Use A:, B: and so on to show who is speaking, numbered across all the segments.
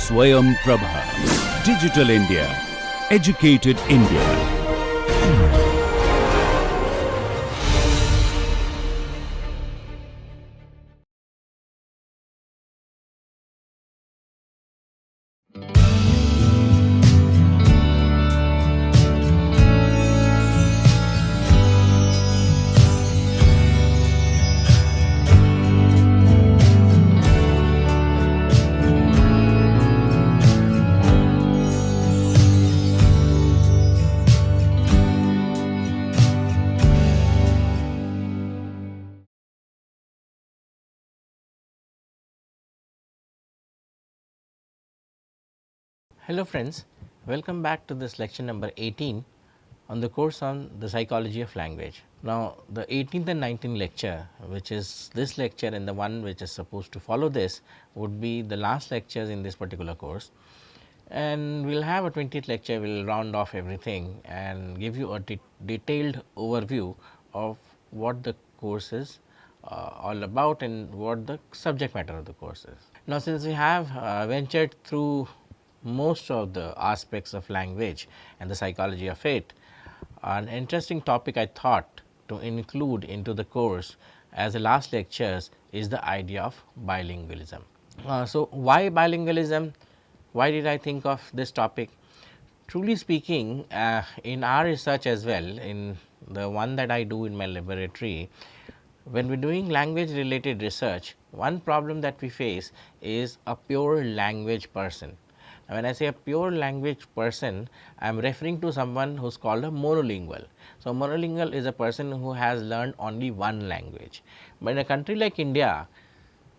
A: Swayam Prabha. Digital India. Educated India.
B: Hello friends, welcome back to this lecture number 18 on the course on the psychology of language. Now the 18th and 19th lecture, which is this lecture and the one which is supposed to follow this, would be the last lectures in this particular course, and we will have a 20th lecture. We will round off everything and give you a detailed overview of what the course is all about and what the subject matter of the course is. Now since we have ventured through most of the aspects of language and the psychology of it, an interesting topic I thought to include into the course as the last lectures is the idea of bilingualism. So why bilingualism? Why did I think of this topic? Truly speaking, in our research as well, in the one that I do in my laboratory, when we are doing language related research, one problem that we face is a pure language person. Now, when I say a pure language person, I am referring to someone who is called a monolingual. So, monolingual is a person who has learned only one language. But in a country like India,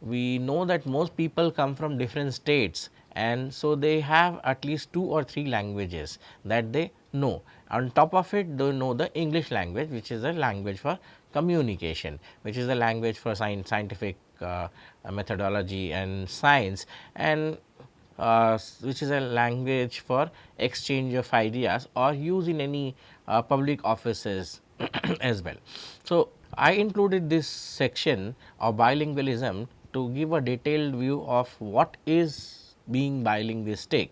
B: we know that most people come from different states, and so they have at least 2 or 3 languages that they know. On top of it, they know the English language, which is a language for communication, which is a language for scientific methodology and science, and which is a language for exchange of ideas or use in any public offices as well. So, I included this section of bilingualism to give a detailed view of what is being bilinguistic,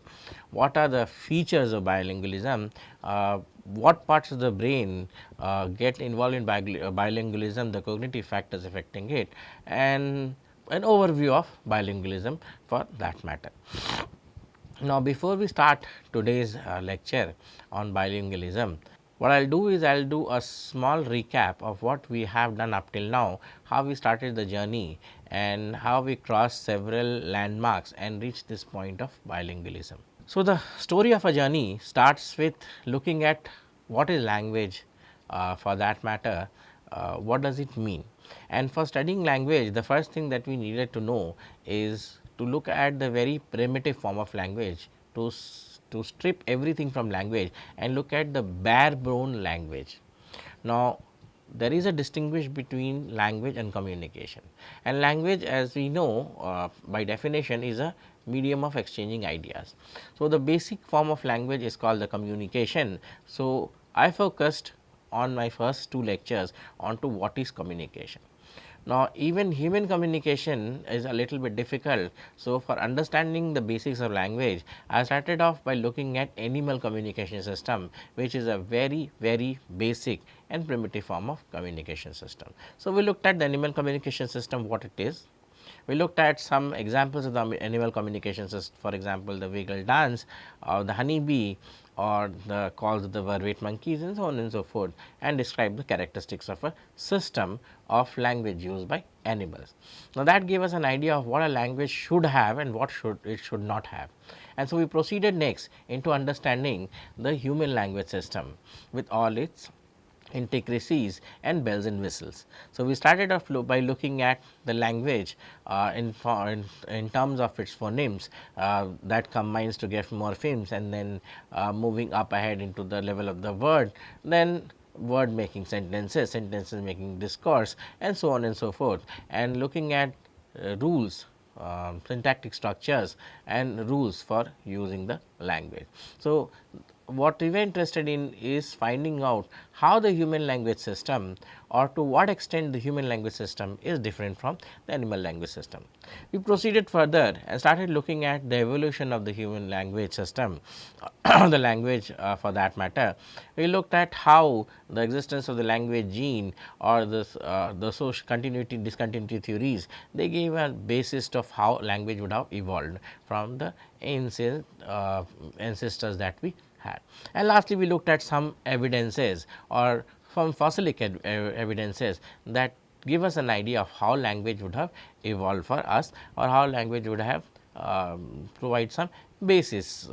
B: what are the features of bilingualism, what parts of the brain get involved in bilingualism, the cognitive factors affecting it, and an overview of bilingualism for that matter. Now, before we start today's lecture on bilingualism, what I will do is I will do a small recap of what we have done up till now, how we started the journey and how we crossed several landmarks and reached this point of bilingualism. So, the story of a journey starts with looking at what is language, for that matter, what does it mean. And for studying language, the first thing that we needed to know is to look at the very primitive form of language, to strip everything from language and look at the bare bone language. Now, there is a distinguish between language and communication, and language, as we know by definition, is a medium of exchanging ideas. So, the basic form of language is called the communication. So, I focused on my first 2 lectures onto what is communication. Now, even human communication is a little bit difficult. So, for understanding the basics of language, I started off by looking at animal communication system, which is a very basic and primitive form of communication system. So, we looked at the animal communication system, what it is. We looked at some examples of the animal communication system, for example, the wiggle dance or the honeybee or the calls of the vervet monkeys and so on and so forth, and describe the characteristics of a system of language used by animals. Now, that gave us an idea of what a language should have and what it should not have. And so, we proceeded next into understanding the human language system with all its intricacies and bells and whistles. So, we started off by looking at the language in terms of its phonemes that combines to get morphemes, and then moving up ahead into the level of the word, then word making sentences, sentences making discourse, and so on and so forth, and looking at rules, syntactic structures and rules for using the language. So, what we were interested in is finding out how the human language system, or to what extent the human language system is different from the animal language system. We proceeded further and started looking at the evolution of the human language system, the language for that matter. We looked at how the existence of the language gene, or the social continuity discontinuity theories, they gave a basis of how language would have evolved from the ancestors that we had. And lastly, we looked at some evidences, or from fossilic evidences, that give us an idea of how language would have evolved for us, or how language would have provide some basis,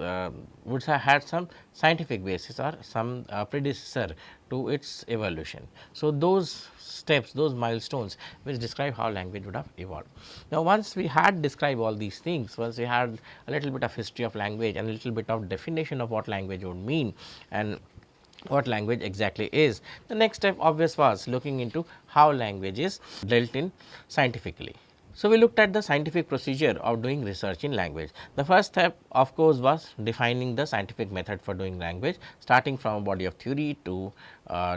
B: would have had some scientific basis, or some predecessor to its evolution. So, those steps, those milestones which describe how language would have evolved. Now, once we had described all these things, once we had a little bit of history of language and a little bit of definition of what language would mean and what language exactly is, the next step obvious was looking into how language is dealt in scientifically. So, we looked at the scientific procedure of doing research in language. The first step of course was defining the scientific method for doing language, starting from a body of theory to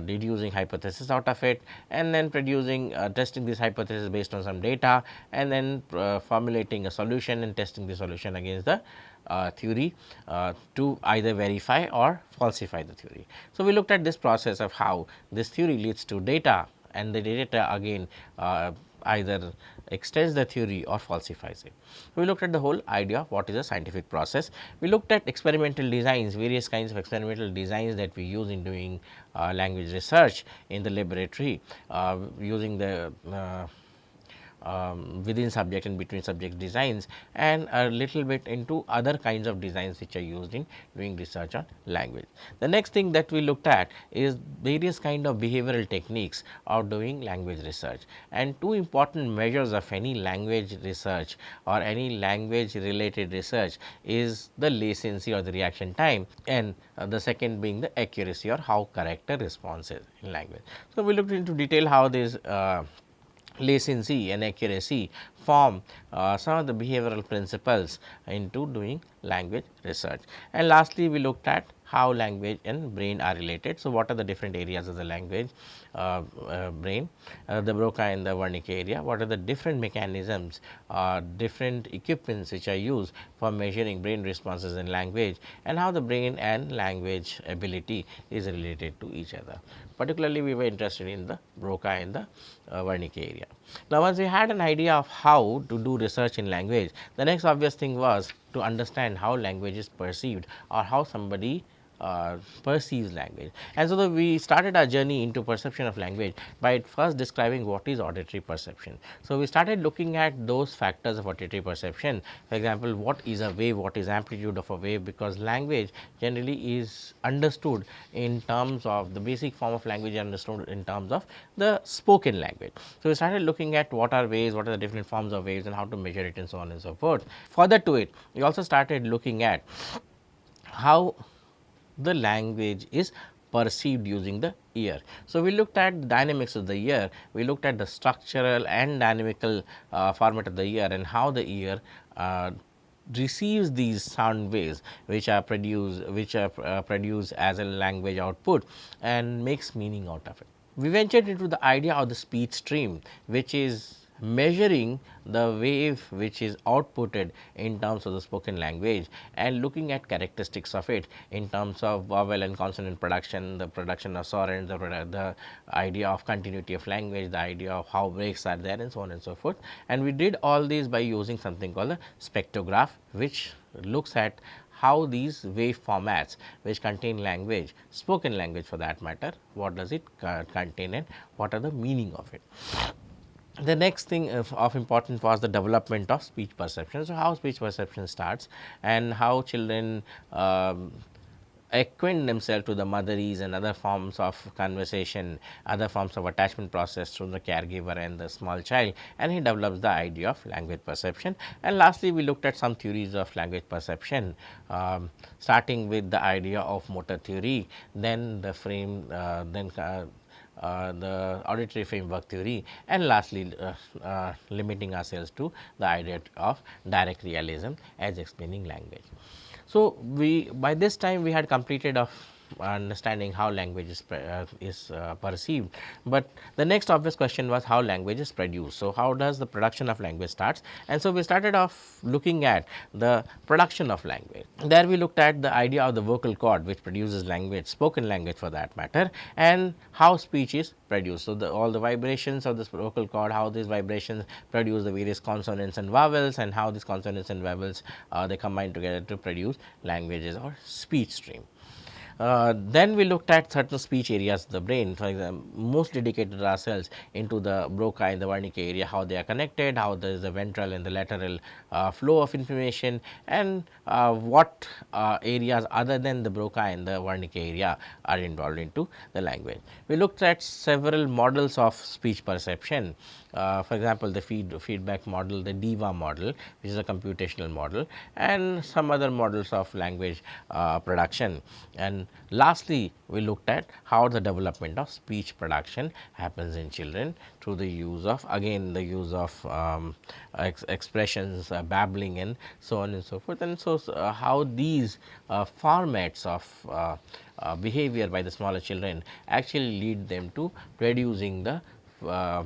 B: deducing hypothesis out of it, and then producing testing this hypothesis based on some data, and then formulating a solution and testing the solution against the theory to either verify or falsify the theory. So, we looked at this process of how this theory leads to data, and the data again either extends the theory or falsifies it. We looked at the whole idea of what is a scientific process. We looked at experimental designs, various kinds of experimental designs that we use in doing language research in the laboratory, using the within subject and between subject designs, and a little bit into other kinds of designs which are used in doing research on language. The next thing that we looked at is various kind of behavioral techniques of doing language research, and two important measures of any language research or any language related research is the latency or the reaction time, and the second being the accuracy or how correct a response is in language. So, we looked into detail how this latency and accuracy form some of the behavioral principles into doing language research. And lastly, we looked at how language and brain are related. So, what are the different areas of the language brain, the Broca and the Wernicke area, what are the different mechanisms, different equipments which are used for measuring brain responses in language, and how the brain and language ability is related to each other. Particularly, we were interested in the Broca and the Wernicke area. Now, once we had an idea of how to do research in language, the next obvious thing was to understand how language is perceived, or how somebody perceives language. And so, we started our journey into perception of language by first describing what is auditory perception. So, we started looking at those factors of auditory perception. For example, what is a wave, what is amplitude of a wave, because language generally is understood in terms of the basic form of language understood in terms of the spoken language. So, we started looking at what are waves, what are the different forms of waves, and how to measure it, and so on and so forth. Further to it, we also started looking at how the language is perceived using the ear. So, we looked at dynamics of the ear, we looked at the structural and dynamical format of the ear, and how the ear receives these sound waves which are produced as a language output and makes meaning out of it. We ventured into the idea of the speech stream, which is measuring the wave which is outputted in terms of the spoken language, and looking at characteristics of it in terms of vowel and consonant production, the production of sorrents, the idea of continuity of language, the idea of how breaks are there, and so on and so forth. And we did all these by using something called a spectrograph, which looks at how these wave formats which contain language, spoken language for that matter, what does it contain and what are the meaning of it. The next thing of importance was the development of speech perception. So, how speech perception starts, and how children acquaint themselves to the motherese and other forms of conversation, other forms of attachment process through the caregiver and the small child, and he develops the idea of language perception. And lastly, we looked at some theories of language perception, starting with the idea of motor theory, then the frame, the auditory framework theory, and lastly limiting ourselves to the idea of direct realism as explaining language. So, we by this time we had completed of understanding how language is perceived, but the next obvious question was how language is produced. So, how does the production of language starts? And so, we started off looking at the production of language. There we looked at the idea of the vocal cord which produces language, spoken language for that matter, and how speech is produced. So, all the vibrations of this vocal cord, how these vibrations produce the various consonants and vowels, and how these consonants and vowels they combine together to produce languages or speech stream. Then we looked at certain speech areas of the brain. For example, most dedicated ourselves into the Broca and the Wernicke area, how they are connected, how there is the ventral and the lateral flow of information, and what areas other than the Broca and the Wernicke area are involved into the language. We looked at several models of speech perception. For example, the feedback model, the DIVA model, which is a computational model, and some other models of language production. And lastly, we looked at how the development of speech production happens in children through the use of, again, the use of expressions, babbling, and so on and so forth. And so, how these formats of behavior by the smaller children actually lead them to producing the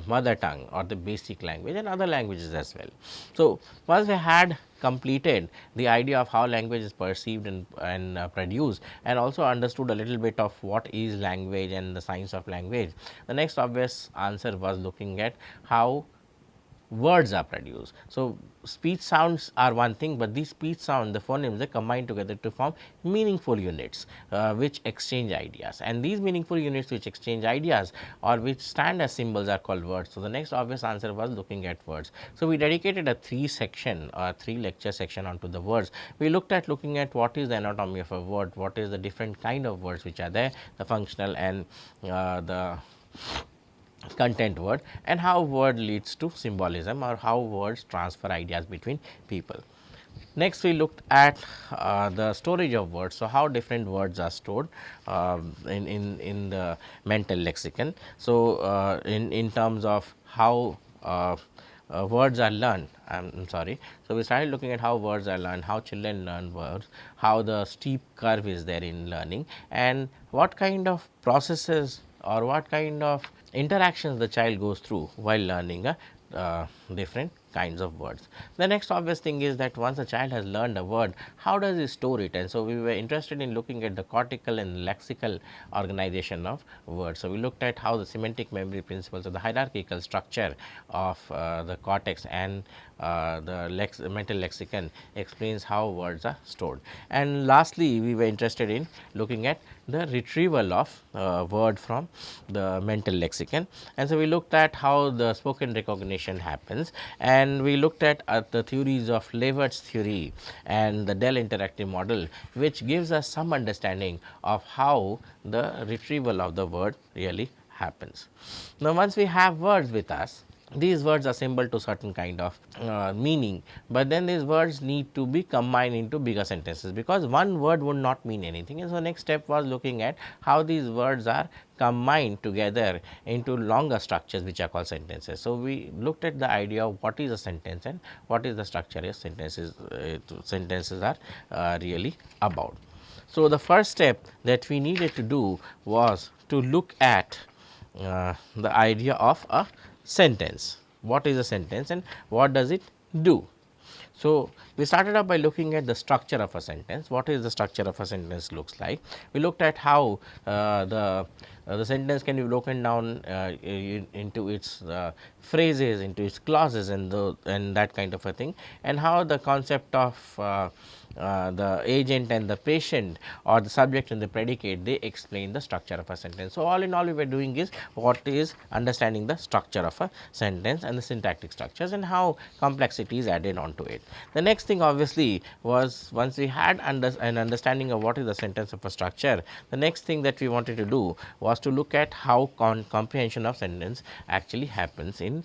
B: mother tongue or the basic language and other languages as well. So, once we had completed the idea of how language is perceived and produced, and also understood a little bit of what is language and the science of language, the next obvious answer was looking at how words are produced. So, speech sounds are one thing, but these speech sounds, the phonemes, they combine together to form meaningful units which exchange ideas, and these meaningful units which exchange ideas or which stand as symbols are called words. So, the next obvious answer was looking at words. So, we dedicated a 3 lecture section onto the words. We looked at looking at what is the anatomy of a word, what is the different kind of words which are there, the functional and the content word, and how word leads to symbolism or how words transfer ideas between people. Next, we looked at the storage of words. So, how different words are stored in the mental lexicon. So, in terms of how words are learned, I'm sorry. So, we started looking at how words are learned, how children learn words, how the steep curve is there in learning, and what kind of processes or what kind of interactions the child goes through while learning different kinds of words. The next obvious thing is that once a child has learned a word, how does he store it? And so, we were interested in looking at the cortical and lexical organization of words. So, we looked at how the semantic memory principles of the hierarchical structure of the cortex and the mental lexicon explains how words are stored. And lastly, we were interested in looking at the retrieval of word from the mental lexicon. And so, we looked at how the spoken recognition happens, and we looked at the theories of Levert's theory and the Dell interactive model, which gives us some understanding of how the retrieval of the word really happens. Now, once we have words with us, these words are symbol to certain kind of meaning, but then these words need to be combined into bigger sentences, because one word would not mean anything. And so, next step was looking at how these words are combined together into longer structures which are called sentences. So, we looked at the idea of what is a sentence and what is the structure of sentences are really about. So, the first step that we needed to do was to look at the idea of a sentence. What is a sentence and what does it do? So, we started up by looking at the structure of a sentence. What is the structure of a sentence looks like? We looked at how the sentence can be broken down into its phrases, into its clauses, and that kind of a thing, and how the concept of the agent and the patient, or the subject and the predicate, they explain the structure of a sentence. So, all in all we were doing is what is understanding the structure of a sentence and the syntactic structures and how complexity is added onto it. The next thing obviously was, once we had an understanding of what is the sentence of a structure, the next thing that we wanted to do was to look at how comprehension of sentence actually happens in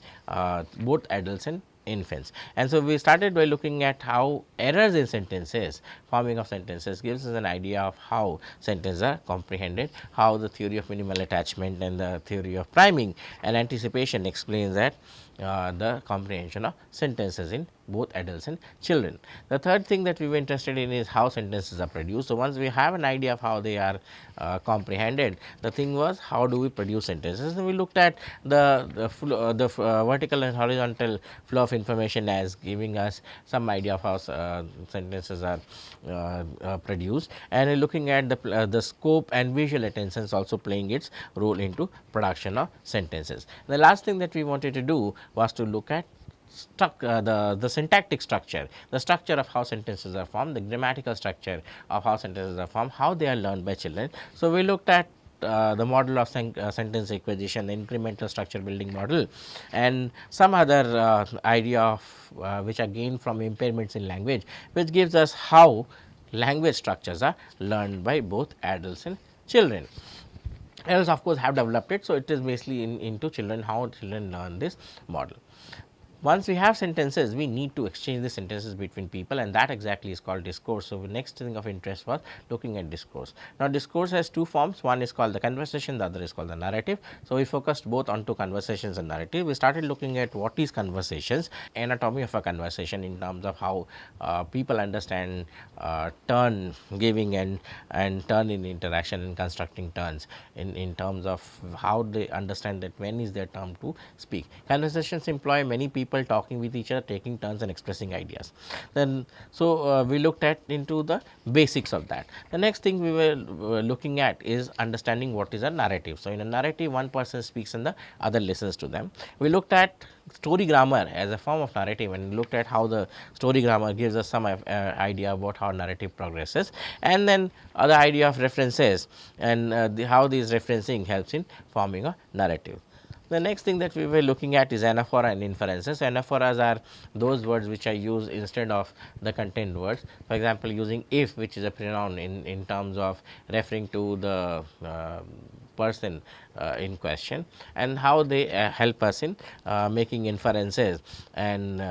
B: both adults and infants. And so, we started by looking at how errors in sentences, forming of sentences, gives us an idea of how sentences are comprehended, how the theory of minimal attachment and the theory of priming and anticipation explains that the comprehension of sentences in both adults and children. The third thing that we were interested in is how sentences are produced. So, once we have an idea of how they are comprehended, the thing was how do we produce sentences, and we looked at the vertical and horizontal flow of information as giving us some idea of how sentences are produced, and looking at the scope and visual attentions also playing its role into production of sentences. The last thing that we wanted to do was to look at the syntactic structure, the structure of how sentences are formed, the grammatical structure of how sentences are formed, how they are learned by children. So, we looked at the model of sentence acquisition, the incremental structure building model, and some other idea of which are gained from impairments in language, which gives us how language structures are learned by both adults and children. Adults of course have developed it. So, it is basically into children, how children learn this model. Once we have sentences, we need to exchange the sentences between people, and that exactly is called discourse. So, the next thing of interest was looking at discourse. Now, discourse has two forms, one is called the conversation, the other is called the narrative. So, we focused both onto conversations and narrative. We started looking at what is conversations, anatomy of a conversation in terms of how people understand turn giving and turn in interaction and constructing turns in terms of how they understand that when is their term to speak. Conversations employ many people talking with each other, taking turns and expressing ideas. Then, so we looked at into the basics of that. The next thing we were looking at is understanding what is a narrative. So, in a narrative, one person speaks and the other listens to them. We looked at story grammar as a form of narrative and looked at how the story grammar gives us some idea about how narrative progresses, and then the idea of references and how these referencing helps in forming a narrative. The next thing that we were looking at is anaphora and inferences. Anaphoras are those words which are used instead of the content words. For example, using if, which is a pronoun in terms of referring to the person in question, and how they help us in making inferences and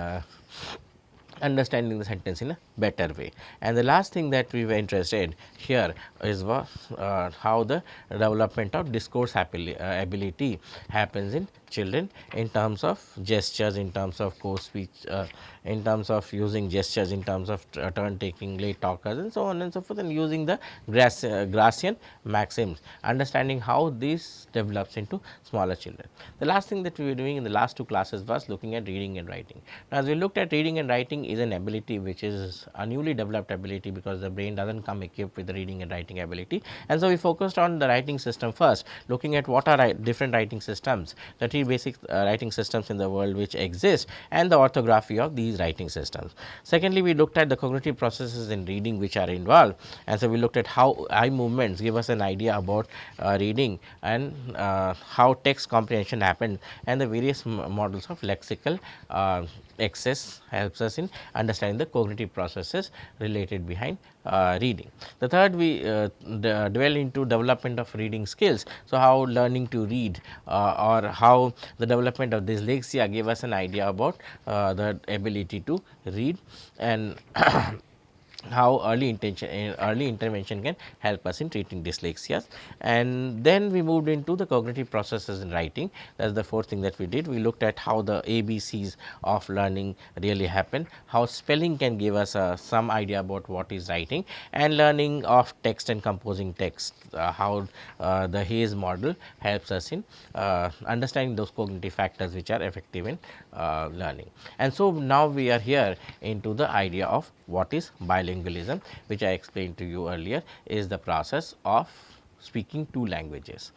B: understanding the sentence in a better way. And the last thing that we were interested here is how the development of discourse ability happens in children in terms of gestures, in terms of co-speech, in terms of using gestures, in terms of turn taking, late talkers and so on and so forth, and using the Gracian maxims, understanding how this develops into smaller children. The last thing that we were doing in the last two classes was looking at reading and writing. Now, as we looked at reading and writing is an ability which is a newly developed ability, because the brain does not come equipped with the reading and writing ability. And so, we focused on the writing system first, looking at what are different writing systems, the three basic writing systems in the world which exist, and the orthography of these writing systems. Secondly, we looked at the cognitive processes in reading which are involved, and so we looked at how eye movements give us an idea about reading, and how text comprehension happened, and the various models of lexical access helps us in understanding the cognitive processes related behind reading. The third, we dwell into development of reading skills. So, how learning to read or how the development of dyslexia gave us an idea about the ability to read, and how early intervention can help us in treating dyslexias. And then we moved into the cognitive processes in writing. That is the fourth thing that we did. We looked at how the ABCs of learning really happen, how spelling can give us some idea about what is writing, and learning of text and composing text, how the Hayes model helps us in understanding those cognitive factors which are effective in learning. And so, now we are here into the idea of what is bilingualism, which I explained to you earlier, is the process of speaking two languages.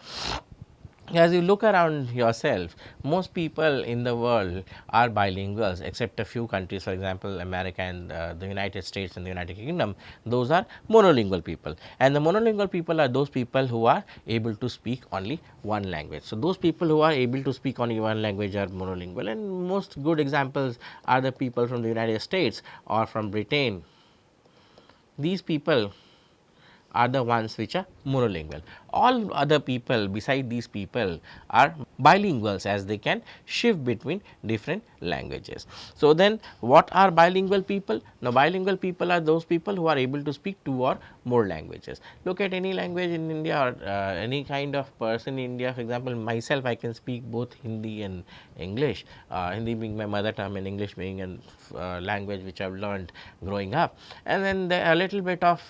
B: As you look around yourself, most people in the world are bilinguals, except a few countries, for example, America and the United States and the United Kingdom. Those are monolingual people, and the monolingual people are those people who are able to speak only one language. So, those people who are able to speak only one language are monolingual, and most good examples are the people from the United States or from Britain. These people are the ones which are monolingual. all other people beside these people are bilinguals, as they can shift between different languages. So, then what are bilingual people? Now, bilingual people are those people who are able to speak 2 or more languages. Look at any language in India, or any kind of person in India. For example, myself, I can speak both Hindi and English, Hindi being my mother tongue and English being a language which I have learned growing up. And then a little bit of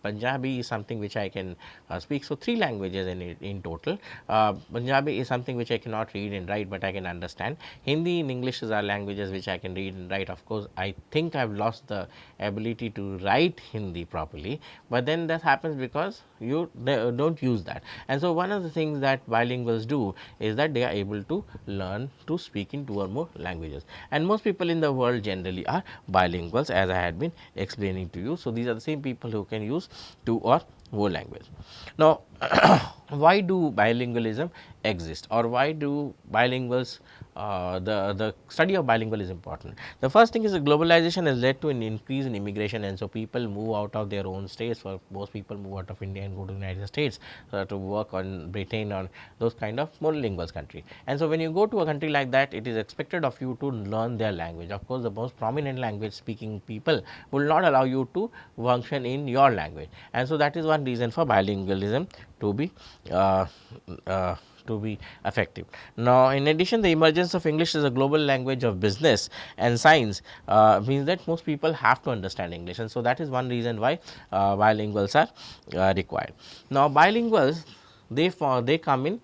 B: Punjabi is something which I can speak. So, 3 languages in total. Punjabi is something which I cannot read and write, but I can understand. Hindi and English are languages which I can read and write. Of course, I think I have lost the ability to write Hindi properly, but then that happens because you do not use that. And so, one of the things that bilinguals do is that they are able to learn to speak in 2 or more languages, and most people in the world generally are bilinguals, as I had been explaining to you. So, these are the same people who can use 2 or more language. Now, why do bilingualism exist, or why do bilinguals the study of bilingual is important? The first thing is that globalization has led to an increase in immigration, and so people move out of their own states. For most people move out of India and go to the United States to work on Britain, on those kind of monolingual country. And so, when you go to a country like that, it is expected of you to learn their language. Of course, the most prominent language speaking people will not allow you to function in your language, and so that is one reason for bilingualism to be effective. Now, in addition, the emergence of English as a global language of business and science means that most people have to understand English, and so that is one reason why bilinguals are required. Now, bilinguals, they come in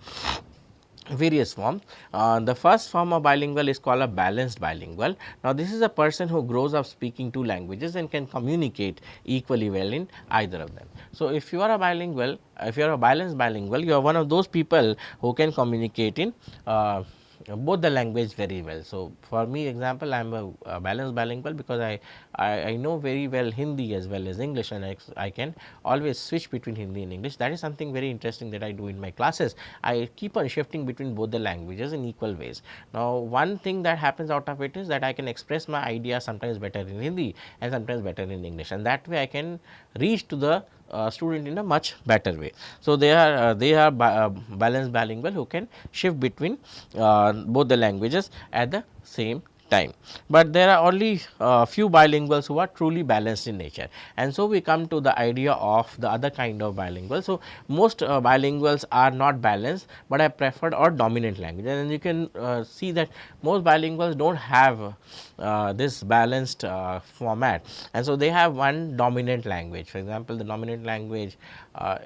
B: various forms. The first form of bilingual is called a balanced bilingual. Now, this is a person who grows up speaking 2 languages and can communicate equally well in either of them. So, if you are a bilingual, if you are a balanced bilingual, you are one of those people who can communicate in both the language very well. So, for me example, I am a balanced bilingual because I know very well Hindi as well as English, and I can always switch between Hindi and English. That is something very interesting that I do in my classes. I keep on shifting between both the languages in equal ways. Now, one thing that happens out of it is that I can express my idea sometimes better in Hindi and sometimes better in English, and that way I can reach to the student in a much better way. So, they are balanced bilingual who can shift between both the languages at the same time. But there are only few bilinguals who are truly balanced in nature, and so we come to the idea of the other kind of bilingual. So, most bilinguals are not balanced, but are preferred or dominant language, and you can see that most bilinguals do not have this balanced format, and so they have one dominant language. For example, the dominant language,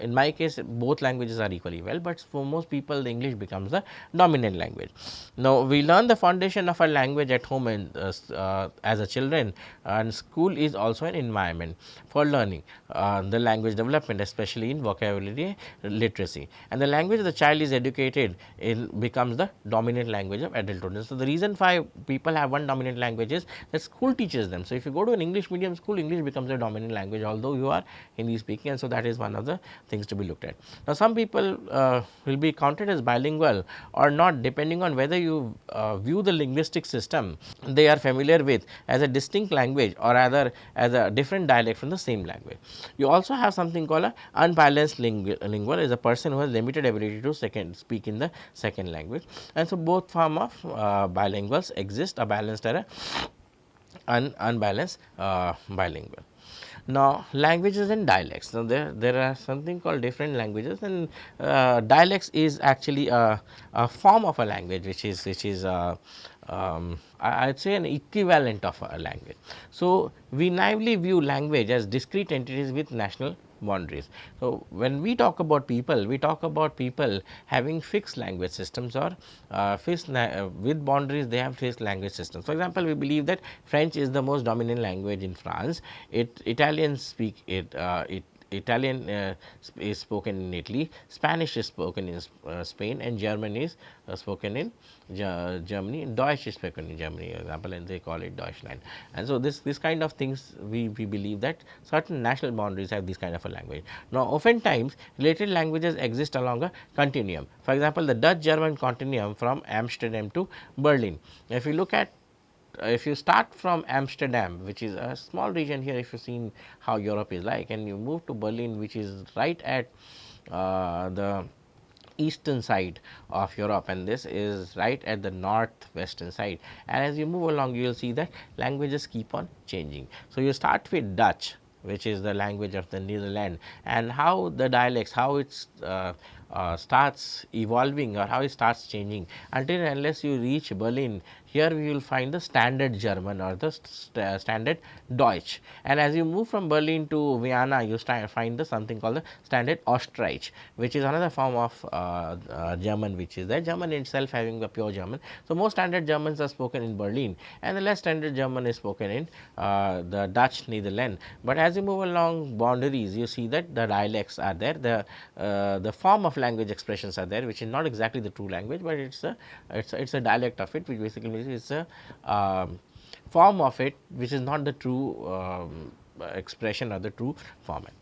B: in my case both languages are equally well, but for most people the English becomes the dominant language. Now, we learn the foundation of a language at home and as a children, and school is also an environment for learning the language development, especially in vocabulary literacy, and the language the child is educated in becomes the dominant language of adulthood. And so, the reason why people have one dominant language is that school teaches them. So, if you go to an English medium school, English becomes a dominant language, although you are Hindi speaking, and so that is one of the things to be looked at. Now, some people will be counted as bilingual or not, depending on whether you view the linguistic system they are familiar with as a distinct language or rather as a different dialect from the same language. You also have something called a unbalanced lingual, is a person who has limited ability to speak in the second language, and so both form of bilinguals exist, a balanced or a unbalanced bilingual. Now, languages and dialects. Now, there are something called different languages, and dialects is actually a form of a language which is I would say an equivalent of a language. So, we naively view language as discrete entities with national boundaries. So, when we talk about people, we talk about people having fixed language systems or with boundaries they have fixed language systems. For example, we believe that French is the most dominant language in France, Italians speak it, Italian is spoken in Italy, Spanish is spoken in Spain, and German is spoken in Germany, Deutsch is spoken in Germany, for example, and they call it Deutschland. And so, this kind of things we believe that certain national boundaries have this kind of a language. Now, oftentimes related languages exist along a continuum. For example, the Dutch-German continuum from Amsterdam to Berlin. If you look at if you start from Amsterdam, which is a small region here, if you have seen how Europe is like, and you move to Berlin, which is right at the eastern side of Europe, and this is right at the northwestern side. And as you move along, you will see that languages keep on changing. So, you start with Dutch, which is the language of the Netherlands, and how the dialects, how it's starts evolving or how it starts changing until unless you reach Berlin. Here we will find the standard German or the standard Deutsch, and as you move from Berlin to Vienna, you find the something called the standard Österreich, which is another form of German, which is the German itself having the pure German. So, most standard Germans are spoken in Berlin, and the less standard German is spoken in the Dutch Netherlands. But as you move along boundaries, you see that the dialects are there, the form of language expressions are there, which is not exactly the true language, but it's a dialect of it, which basically is a form of it, which is not the true expression or the true format.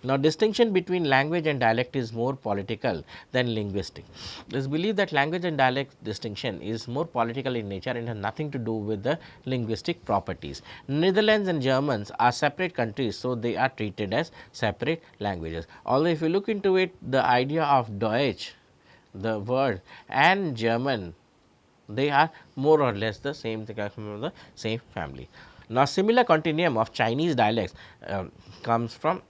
B: Now, distinction between language and dialect is more political than linguistic. It is believed that language and dialect distinction is more political in nature and has nothing to do with the linguistic properties. Netherlands and Germans are separate countries, so they are treated as separate languages. Although, if you look into it, the idea of Deutsch, the word, and German, they are more or less the same, they come from the same family. Now, similar continuum of Chinese dialects comes from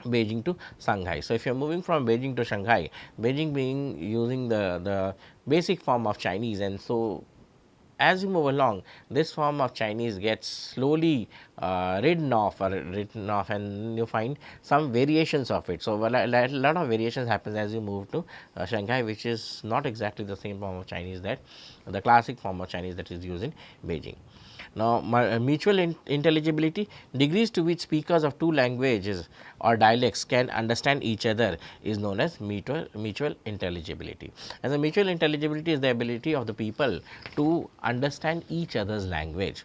B: Beijing to Shanghai. So, if you are moving from Beijing to Shanghai, Beijing being using the basic form of Chinese, and so as you move along, this form of Chinese gets slowly written off, and you find some variations of it. So, a lot of variations happens as you move to Shanghai, which is not exactly the same form of Chinese that the classic form of Chinese that is used in Beijing. Now, mutual intelligibility, degrees to which speakers of two languages or dialects can understand each other is known as mutual intelligibility. And the mutual intelligibility is the ability of the people to understand each other's language.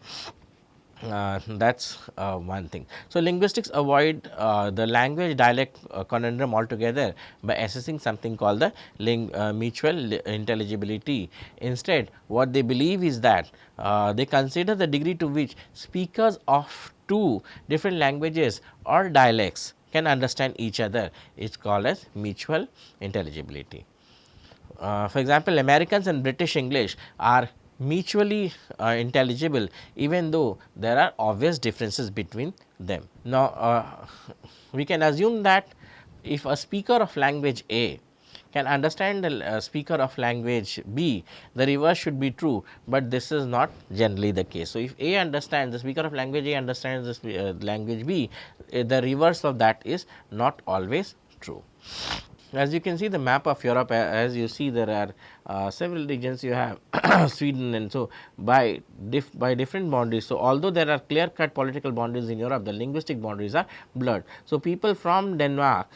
B: That's one thing. So, linguistics avoid the language dialect conundrum altogether by assessing something called the mutual intelligibility. Instead, what they believe is that they consider the degree to which speakers of two different languages or dialects can understand each other is called as mutual intelligibility. For example, Americans and British English are mutually intelligible, even though there are obvious differences between them. Now, we can assume that if a speaker of language A can understand the speaker of language B, the reverse should be true, but this is not generally the case. So, if A understands, the speaker of language A understands the language B, the reverse of that is not always true. As you can see the map of Europe, as you see there are several regions, you have Sweden, and so by different boundaries. So, although there are clear cut political boundaries in Europe, the linguistic boundaries are blurred. So, people from Denmark,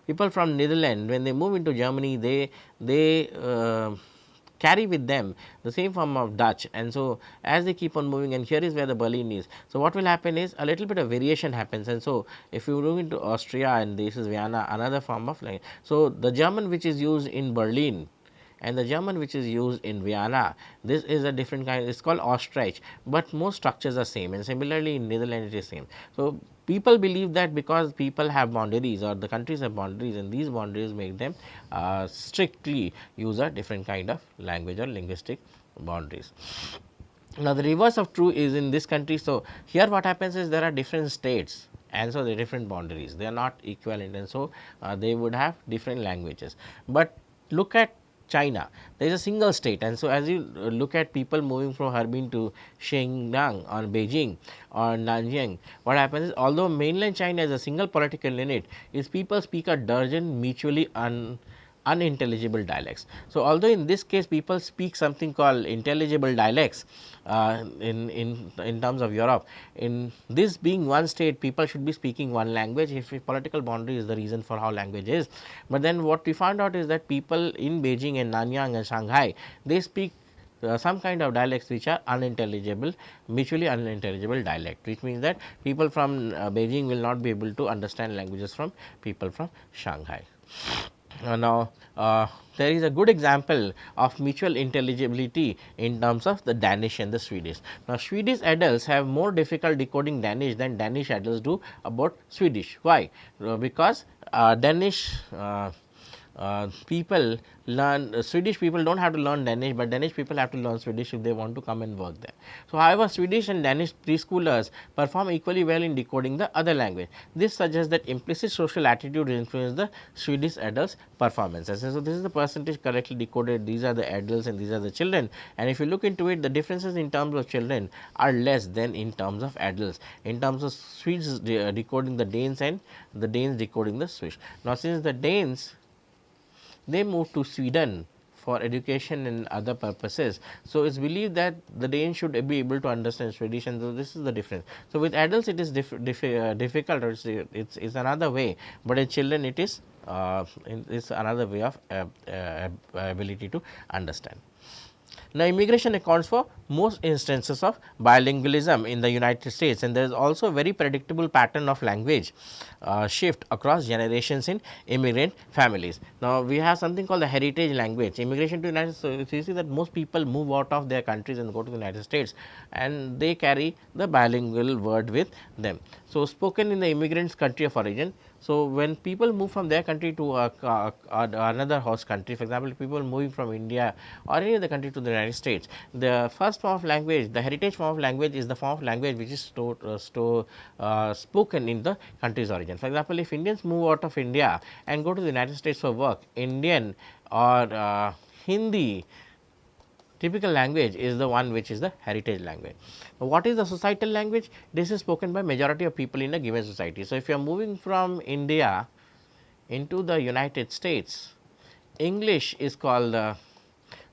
B: people from Netherlands, when they move into Germany, they carry with them the same form of Dutch, and so as they keep on moving, and here is where the Berlin is. So, what will happen is a little bit of variation happens, and so if you move into Austria and this is Vienna, another form of language. So, the German which is used in Berlin and the German which is used in Vienna, this is a different kind, it is called Österreich, but most structures are same, and similarly in Netherlands it is same. So, people believe that because people have boundaries or the countries have boundaries, and these boundaries make them strictly use a different kind of language or linguistic boundaries. Now, the reverse of true is in this country. So, here what happens is there are different states, and so the different boundaries, they are not equivalent, and so they would have different languages. But look at China, there is a single state, and so as you look at people moving from Harbin to Shenyang or Beijing or Nanjing, what happens is although mainland China is a single political unit, its people speak a dozen mutually unintelligible dialects. So, although in this case people speak something called intelligible dialects in terms of Europe, in this being one state, people should be speaking one language if political boundary is the reason for how language is. But then what we found out is that people in Beijing and Nanyang and Shanghai, they speak some kind of dialects which are unintelligible, mutually unintelligible dialect, which means that people from Beijing will not be able to understand languages from people from Shanghai. Now, there is a good example of mutual intelligibility in terms of the Danish and the Swedish. Now, Swedish adults have more difficult decoding Danish than Danish adults do about Swedish. Why? Because Danish people learn, Swedish people do not have to learn Danish, but Danish people have to learn Swedish if they want to come and work there. So, however, Swedish and Danish preschoolers perform equally well in decoding the other language. This suggests that implicit social attitude influence the Swedish adults' performances. And so, this is the percentage correctly decoded, these are the adults and these are the children, and if you look into it, the differences in terms of children are less than in terms of adults. In terms of Swedes decoding the Danes and the Danes decoding the Swiss. Now, since the Danes, they moved to Sweden for education and other purposes. So, it is believed that the Danes should be able to understand Swedish, and so this is the difference. So, with adults it is difficult, or it's another way, but in children it is another way of ability to understand. Now, immigration accounts for most instances of bilingualism in the United States, and there is also a very predictable pattern of language shift across generations in immigrant families. Now, we have something called the heritage language. Immigration to the United States, so you see that most people move out of their countries and go to the United States, and they carry the bilingual word with them. So, spoken in the immigrant's country of origin. So, when people move from their country to another host country, for example, people moving from India or any other country to the United States, the first form of language, the heritage form of language is the form of language which is spoken in the country's origin. For example, if Indians move out of India and go to the United States for work, Indian or Hindi typical language is the one which is the heritage language. What is the societal language? This is spoken by majority of people in a given society. So, if you are moving from India into the United States, English is called the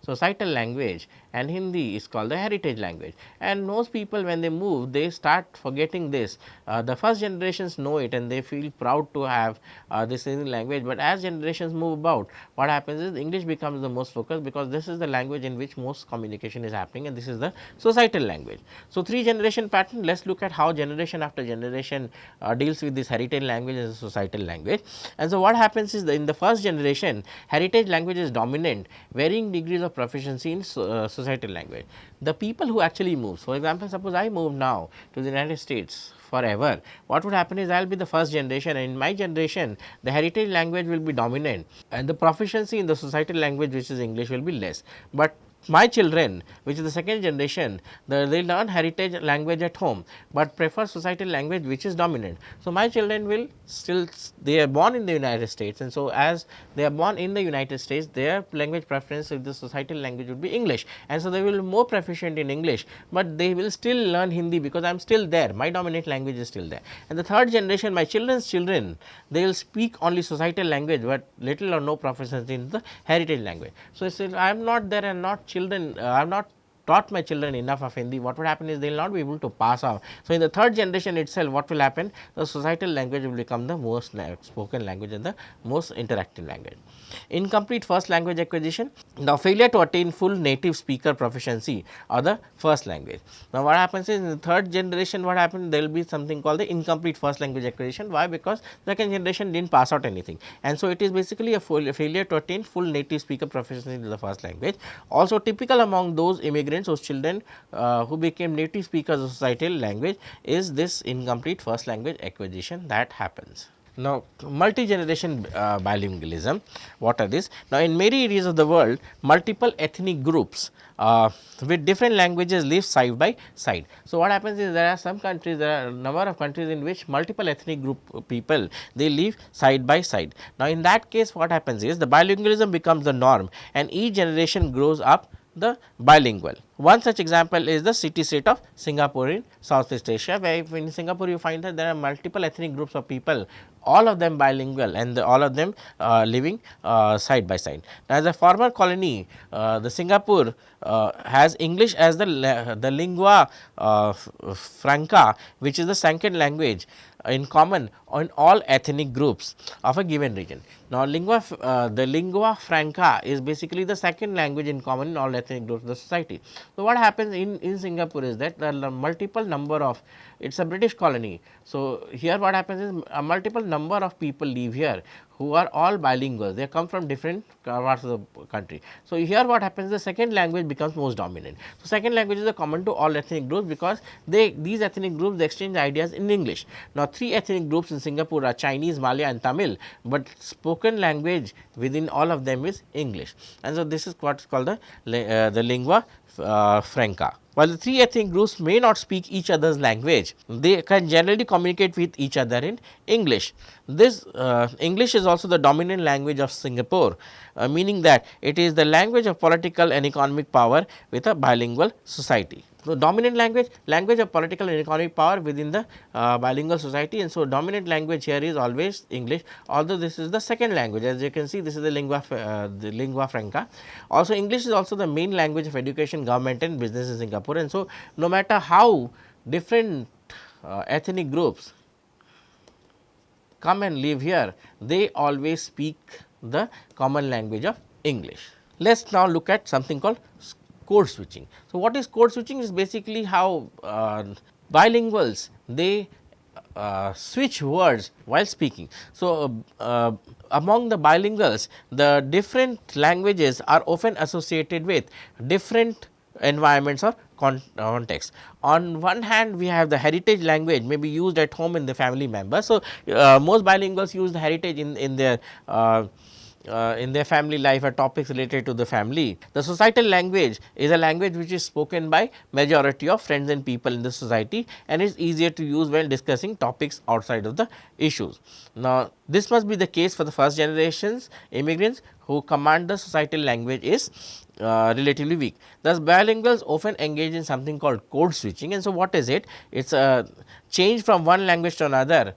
B: societal language and Hindi is called the heritage language. And most people, when they move, they start forgetting this. The first generations know it and they feel proud to have this Indian language, but as generations move about, what happens is English becomes the most focus, because this is the language in which most communication is happening, and this is the societal language. So, 3 generation pattern, let us look at how generation after generation deals with this heritage language as a societal language. And so, what happens is that in the first generation, heritage language is dominant, varying degrees of proficiency in societal language. The people who actually move, for example, suppose I move now to the United States forever, what would happen is I will be the first generation, and in my generation the heritage language will be dominant and the proficiency in the societal language, which is English, will be less. But my children, which is the second generation, they learn heritage language at home, but prefer societal language which is dominant. So, my children will still, they are born in the United States, and so as they are born in the United States, their language preference with the societal language would be English, and so they will be more proficient in English, but they will still learn Hindi because I am still there, my dominant language is still there. And the third generation, my children's children, they will speak only societal language, but little or no proficiency in the heritage language. So, I am not there and not children, I have not taught my children enough of Hindi, what would happen is they will not be able to pass off. So, in the third generation itself, what will happen? The societal language will become the most spoken language and the most interactive language. Incomplete first language acquisition. Now, failure to attain full native speaker proficiency or the first language. Now, what happens is in the third generation, what happens? There will be something called the incomplete first language acquisition. Why? Because second generation did not pass out anything, and so it is basically a failure to attain full native speaker proficiency in the first language. Also, typical among those immigrants, those children who became native speakers of societal language, is this incomplete first language acquisition that happens. Now, multi-generation bilingualism, what are these? Now, in many areas of the world, multiple ethnic groups with different languages live side by side. So, what happens is there are some countries, there are a number of countries in which multiple ethnic group people, they live side by side. Now, in that case, what happens is the bilingualism becomes the norm and each generation grows up the bilingual. One such example is the city state of Singapore in Southeast Asia, where in Singapore you find that there are multiple ethnic groups of people, all of them bilingual, and all of them living side by side. Now, as a former colony, the Singapore has English as the lingua franca, which is the second language in common on all ethnic groups of a given region. Now, the lingua franca is basically the second language in common in all ethnic groups of the society. So, what happens in Singapore is that there are multiple number of, it is a British colony. So, here what happens is a multiple number of people live here who are all bilingual. They come from different parts of the country. So, here what happens, the second language becomes most dominant. So, second language is a common to all ethnic groups, because these ethnic groups exchange ideas in English. Now, three ethnic groups in Singapore are Chinese, Malay and Tamil, but spoken language within all of them is English, and so this is what is called the lingua franca. While the three ethnic groups may not speak each other's language, they can generally communicate with each other in English. This English is also the dominant language of Singapore, meaning that it is the language of political and economic power with a bilingual society. So, dominant language of political and economic power within the bilingual society, and so dominant language here is always English, although this is the second language. As you can see, this is the lingua franca. Also, English is also the main language of education, government and business in Singapore, and so no matter how different ethnic groups come and live here, they always speak the common language of English. Let us now look at something called code switching. So, what is code switching? Is basically how bilinguals they switch words while speaking. So, among the bilinguals, the different languages are often associated with different environments or context. On one hand, we have the heritage language may be used at home in the family members. So, most bilinguals use the heritage in their family life or topics related to the family. The societal language is a language which is spoken by majority of friends and people in the society, and is easier to use when discussing topics outside of the issues. Now, this must be the case for the first generations immigrants who command the societal language is relatively weak. Thus, bilinguals often engage in something called code switching, and so what is it? It is a change from one language to another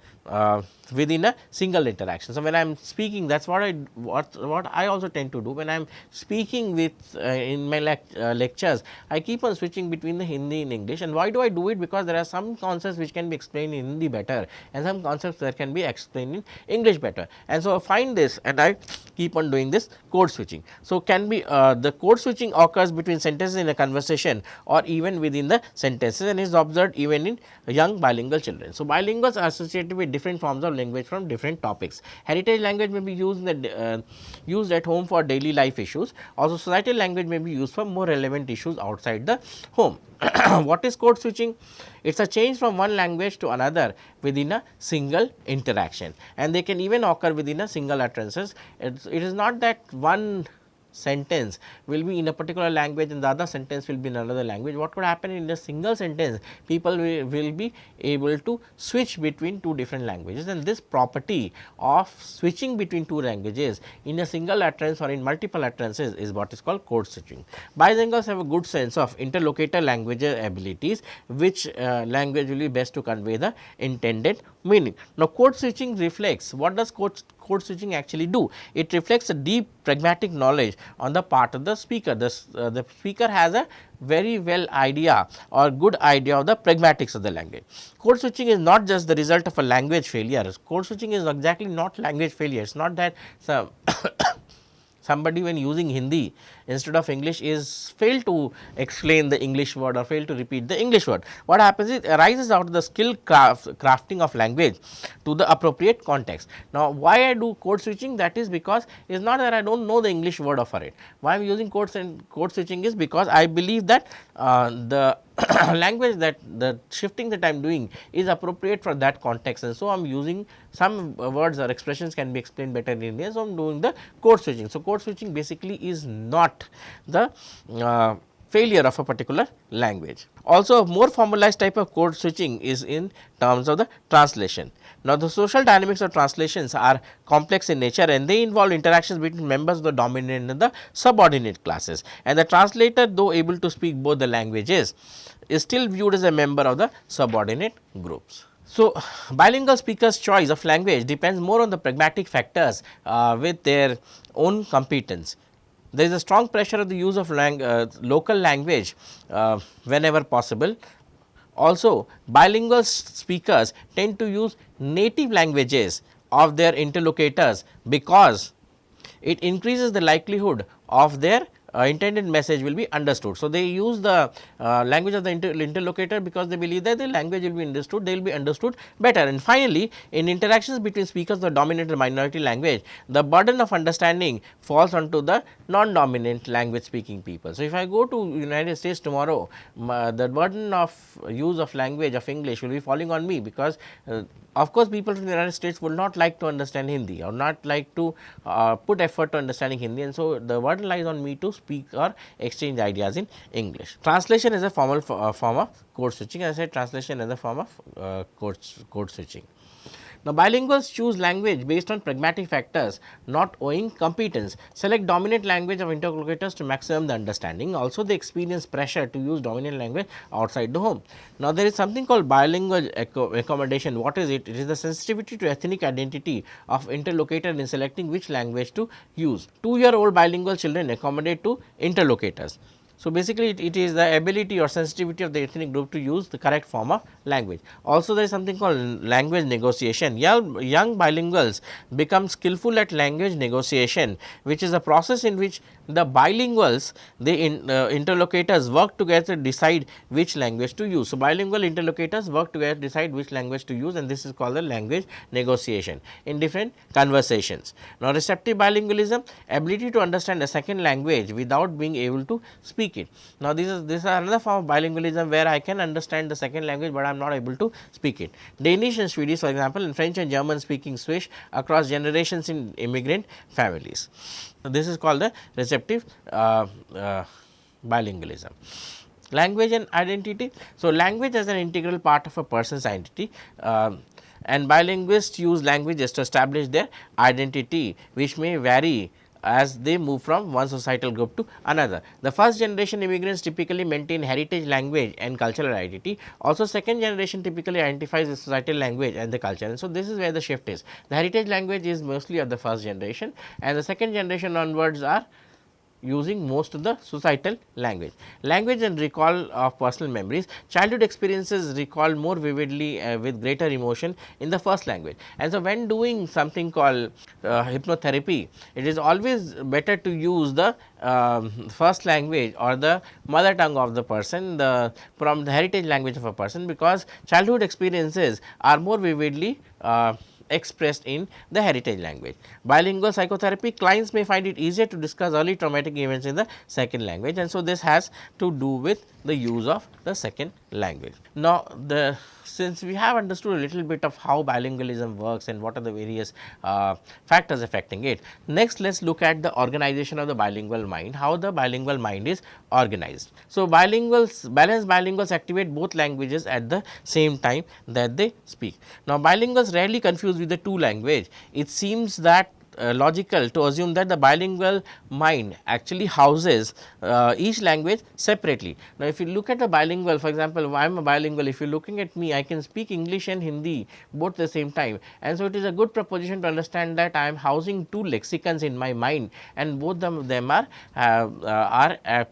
B: within a single interaction. So, when I am speaking, that is what I also tend to do when I am speaking with in my lectures. I keep on switching between the Hindi and English, and why do I do it? Because there are some concepts which can be explained in Hindi better, and some concepts that can be explained in English better, and so I find this and I keep on doing this code switching. So, can be the code switching occurs between sentences in a conversation or even within the sentences, and is observed even in young bilingual children. So, bilinguals are associated with different forms of language from different topics. Heritage language may be used used at home for daily life issues. Also, societal language may be used for more relevant issues outside the home. What is code switching? It is a change from one language to another within a single interaction, and they can even occur within a single utterances. It is not that one sentence will be in a particular language and the other sentence will be in another language. What could happen in a single sentence? People will be able to switch between two different languages, and this property of switching between two languages in a single utterance or in multiple utterances is what is called code switching. Bilinguals have a good sense of interlocutor language abilities, which language will be best to convey the intended meaning. Now, code switching reflects, what does code switching actually do? It reflects a deep pragmatic knowledge on the part of the speaker. The speaker has a very well idea or good idea of the pragmatics of the language. Code switching is not just the result of a language failure. Code switching is exactly not language failure. It is not that somebody when using Hindi instead of English is failed to explain the English word or failed to repeat the English word. What happens is it arises out of the skill crafting of language to the appropriate context. Now, why I do code switching? That is because it is not that I do not know the English word for it. Why I am using code switching is because I believe that the language that the shifting that I am doing is appropriate for that context, and so I am using some words or expressions can be explained better in India. So, I am doing the code switching. So, code switching basically is not the failure of a particular language. Also, a more formalized type of code switching is in terms of the translation. Now, the social dynamics of translations are complex in nature, and they involve interactions between members of the dominant and the subordinate classes, and the translator, though able to speak both the languages, is still viewed as a member of the subordinate groups. So, bilingual speakers' choice of language depends more on the pragmatic factors with their own competence. There is a strong pressure of the use of local language whenever possible. Also, bilingual speakers tend to use native languages of their interlocutors because it increases the likelihood of their intended message will be understood. So, they use the language of the interlocutor because they believe that the language will be understood, they will be understood better. And finally, in interactions between speakers of the dominant and minority language, the burden of understanding falls onto the non-dominant language speaking people. So, if I go to United States tomorrow, the burden of use of language of English will be falling on me, because of course, people from the United States would not like to understand Hindi or not like to put effort to understanding Hindi, and so the burden lies on me to speak or exchange ideas in English. Translation is a formal form of code switching. As I said, translation is a form of code switching. Now, bilinguals choose language based on pragmatic factors, not owing competence. Select dominant language of interlocutors to maximum the understanding. Also, they experience pressure to use dominant language outside the home. Now, there is something called bilingual accommodation. What is it? It is the sensitivity to ethnic identity of interlocutor in selecting which language to use. 2-year-old bilingual children accommodate to interlocutors. So, basically it is the ability or sensitivity of the ethnic group to use the correct form of language. Also, there is something called language negotiation. Young bilinguals become skillful at language negotiation, which is a process in which the bilinguals, the interlocutors work together to decide which language to use. So, bilingual interlocutors work together to decide which language to use, and this is called the language negotiation in different conversations. Now, receptive bilingualism, ability to understand a second language without being able to speak it. Now, this is another form of bilingualism where I can understand the second language, but I am not able to speak it. Danish and Swedish, for example, and French and German speaking Swiss across generations in immigrant families. So, this is called the receptive bilingualism. Language and identity. So, language as an integral part of a person's identity, and bilinguists use languages to establish their identity, which may vary as they move from one societal group to another. The first generation immigrants typically maintain heritage language and cultural identity. Also, second generation typically identifies the societal language and the culture, and so this is where the shift is. The heritage language is mostly of the first generation, and the second generation onwards are using most of the societal language. Language and recall of personal memories. Childhood experiences recall more vividly with greater emotion in the first language. And so, when doing something called hypnotherapy, it is always better to use the first language or the mother tongue of the person, from the heritage language of a person, because childhood experiences are more vividly expressed in the heritage language. Bilingual psychotherapy, clients may find it easier to discuss early traumatic events in the second language, and so this has to do with the use of the second language. Now, since we have understood a little bit of how bilingualism works and what are the various factors affecting it, next let us look at the organization of the bilingual mind, how the bilingual mind is organized. So, balanced bilinguals activate both languages at the same time that they speak. Now, bilinguals rarely confuse with the two language. It seems that logical to assume that the bilingual mind actually houses each language separately. Now, if you look at a bilingual, for example, I am a bilingual, if you are looking at me, I can speak English and Hindi both at the same time, and so it is a good proposition to understand that I am housing two lexicons in my mind, and both of them are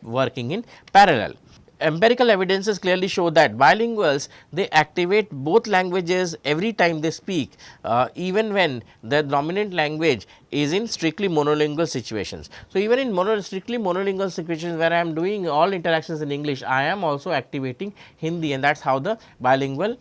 B: working in parallel. Empirical evidences clearly show that bilinguals, they activate both languages every time they speak, even when the dominant language is in strictly monolingual situations. So, even in strictly monolingual situations where I am doing all interactions in English, I am also activating Hindi, and that is how the bilingual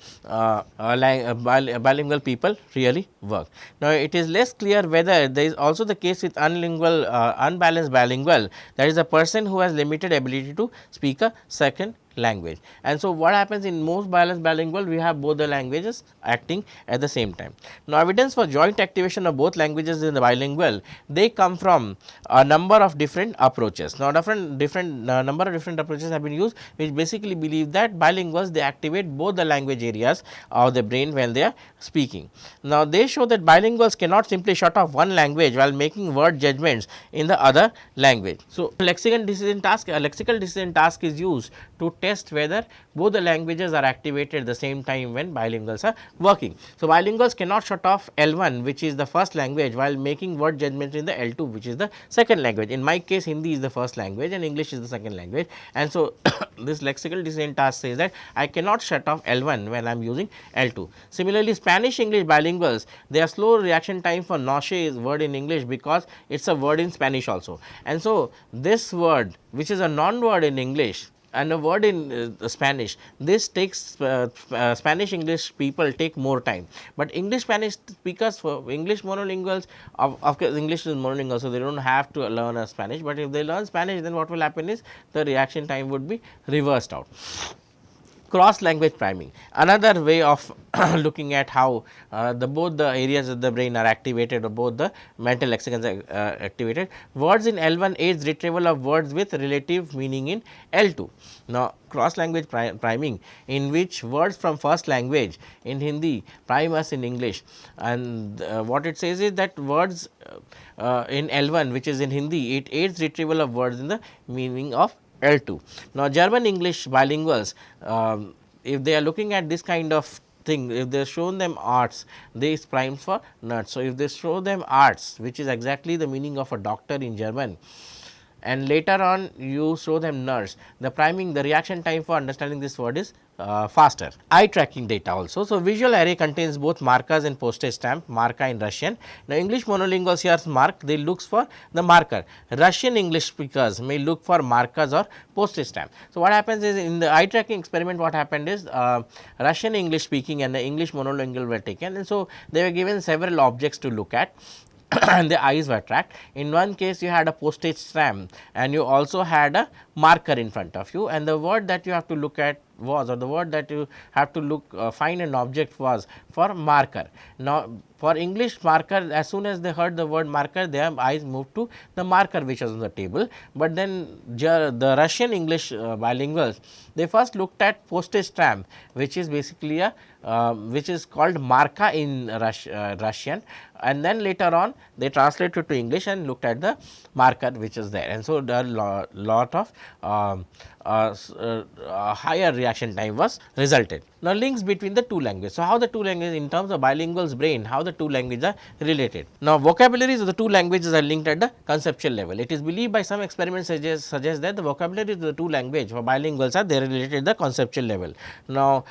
B: people really work. Now, it is less clear whether there is also the case with unbalanced bilingual, that is a person who has limited ability to speak a second language. And so, what happens in most balanced bilingual, we have both the languages acting at the same time. Now, evidence for joint activation of both languages in the bilingual, they come from a number of different approaches. Now, number of different approaches have been used, which basically believe that bilinguals, they activate both the language areas of the brain when they are speaking. Now, they show that bilinguals cannot simply shut off one language while making word judgments in the other language. So, a lexical decision task is used to test whether both the languages are activated at the same time when bilinguals are working. So, bilinguals cannot shut off L1, which is the first language, while making word judgment in the L2, which is the second language. In my case, Hindi is the first language and English is the second language, and so this lexical design task says that I cannot shut off L1 when I am using L2. Similarly, Spanish English bilinguals, they have slow reaction time for nausea is word in English because it is a word in Spanish also, and so this word, which is a non word in English and a word in Spanish, this takes Spanish English people take more time, but English Spanish speakers, for English monolinguals, of course English is monolingual, so they do not have to learn a Spanish, but if they learn Spanish, then what will happen is the reaction time would be reversed out. Cross language priming, another way of looking at how both the areas of the brain are activated, or both the mental lexicons are activated. Words in L1 aids retrieval of words with relative meaning in L2. Now, cross language priming, in which words from first language in Hindi prime us in English, and what it says is that words in L1, which is in Hindi, it aids retrieval of words in the meaning of L2. Now, German English bilinguals, if they are looking at this kind of thing, if they shown them arts, they prime for nuts. So, if they show them arts, which is exactly the meaning of a doctor in German, and later on you show them nurse, the priming, the reaction time for understanding this word is faster. Eye tracking data also. So, visual array contains both markers and postage stamp, marka in Russian. Now, English monolinguals here mark, they looks for the marker. Russian English speakers may look for markers or postage stamp. So, what happens is, in the eye tracking experiment, what happened is Russian English speaking and the English monolingual were taken, and so they were given several objects to look at and the eyes were tracked. In one case you had a postage stamp and you also had a marker in front of you, and the word that you have to look at was, or the word that you have to look find an object was for marker. Now, for English marker, as soon as they heard the word marker, their eyes moved to the marker which was on the table, but then the Russian English bilinguals, they first looked at postage stamp, which is basically a which is called marka in Russian, and then later on they translated to English and looked at the marker which is there, and so the lot of higher reaction time was resulted. Now, links between the two languages. So, how the two languages, in terms of bilinguals brain, how the two languages are related. Now, vocabularies of the two languages are linked at the conceptual level. It is believed by some experiments suggest that the vocabularies of the two languages for bilinguals are they related at the conceptual level. Now,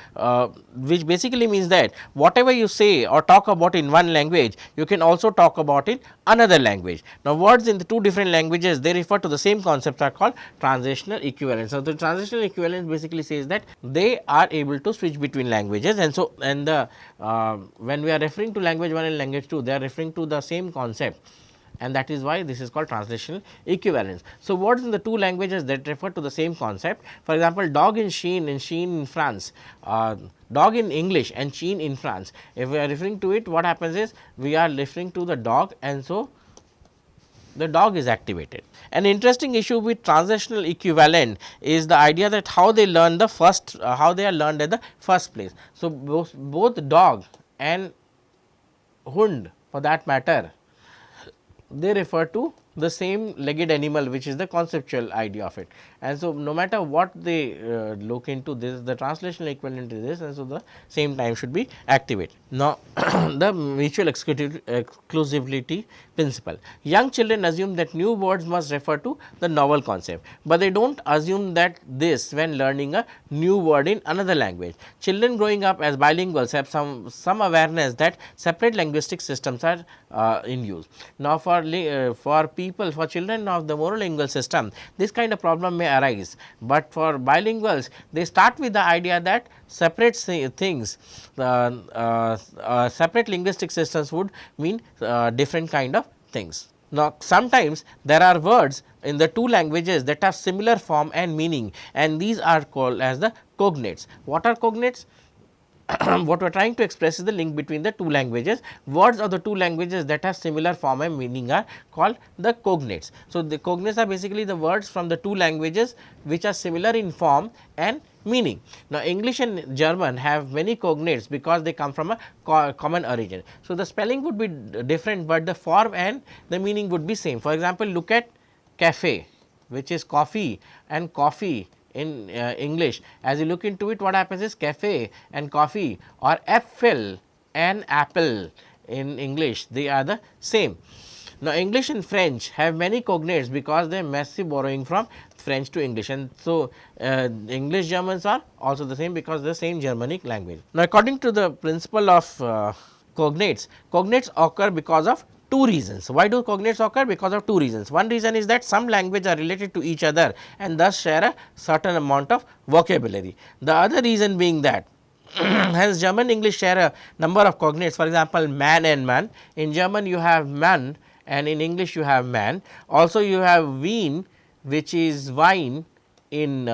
B: which basically means that whatever you say or talk about in one language, you can also talk about in another language. Now, words in the two different languages, they refer to the same concepts, are called transitional equivalence. So, the transitional equivalence basically says that they are able to switch between languages, and so when we are referring to language 1 and language 2, they are referring to the same concept, and that is why this is called translational equivalence. So, words in the two languages that refer to the same concept, for example, dog in Chine in France, dog in English and Chine in France. If we are referring to it, what happens is we are referring to the dog, and so the dog is activated. An interesting issue with translational equivalent is the idea that how they learn the first, how they are learned at the first place. So, both dog and hund, for that matter, they refer to the same legged animal, which is the conceptual idea of it, and so no matter what they look into this, the translational equivalent is this, and so the same time should be activated. Now, the mutual exclusivity principle. Young children assume that new words must refer to the novel concept, but they do not assume that this when learning a new word in another language. Children growing up as bilinguals have some awareness that separate linguistic systems are in use. Now, for children of the monolingual system, this kind of problem may arise, but for bilinguals, they start with the idea that separate things, separate linguistic systems would mean different kind of things. Now, sometimes there are words in the two languages that have similar form and meaning, and these are called as the cognates. What are cognates? What we are trying to express is the link between the two languages. Words of the two languages that have similar form and meaning are called the cognates. So, the cognates are basically the words from the two languages which are similar in form and meaning. Now, English and German have many cognates because they come from a common origin. So, the spelling would be different, but the form and the meaning would be same. For example, look at cafe, which is coffee, and coffee in English. As you look into it, what happens is cafe and coffee, or apfel and apple in English, they are the same. Now, English and French have many cognates because they are massive borrowing from French to English, and so English Germans are also the same because the same Germanic language. Now, according to the principle of cognates, cognates occur because of two reasons. Why do cognates occur? Because of two reasons. One reason is that some languages are related to each other and thus share a certain amount of vocabulary. The other reason being that hence German English share a number of cognates. For example, man and man. In German you have man and in English you have man. Also you have Wein, which is wine in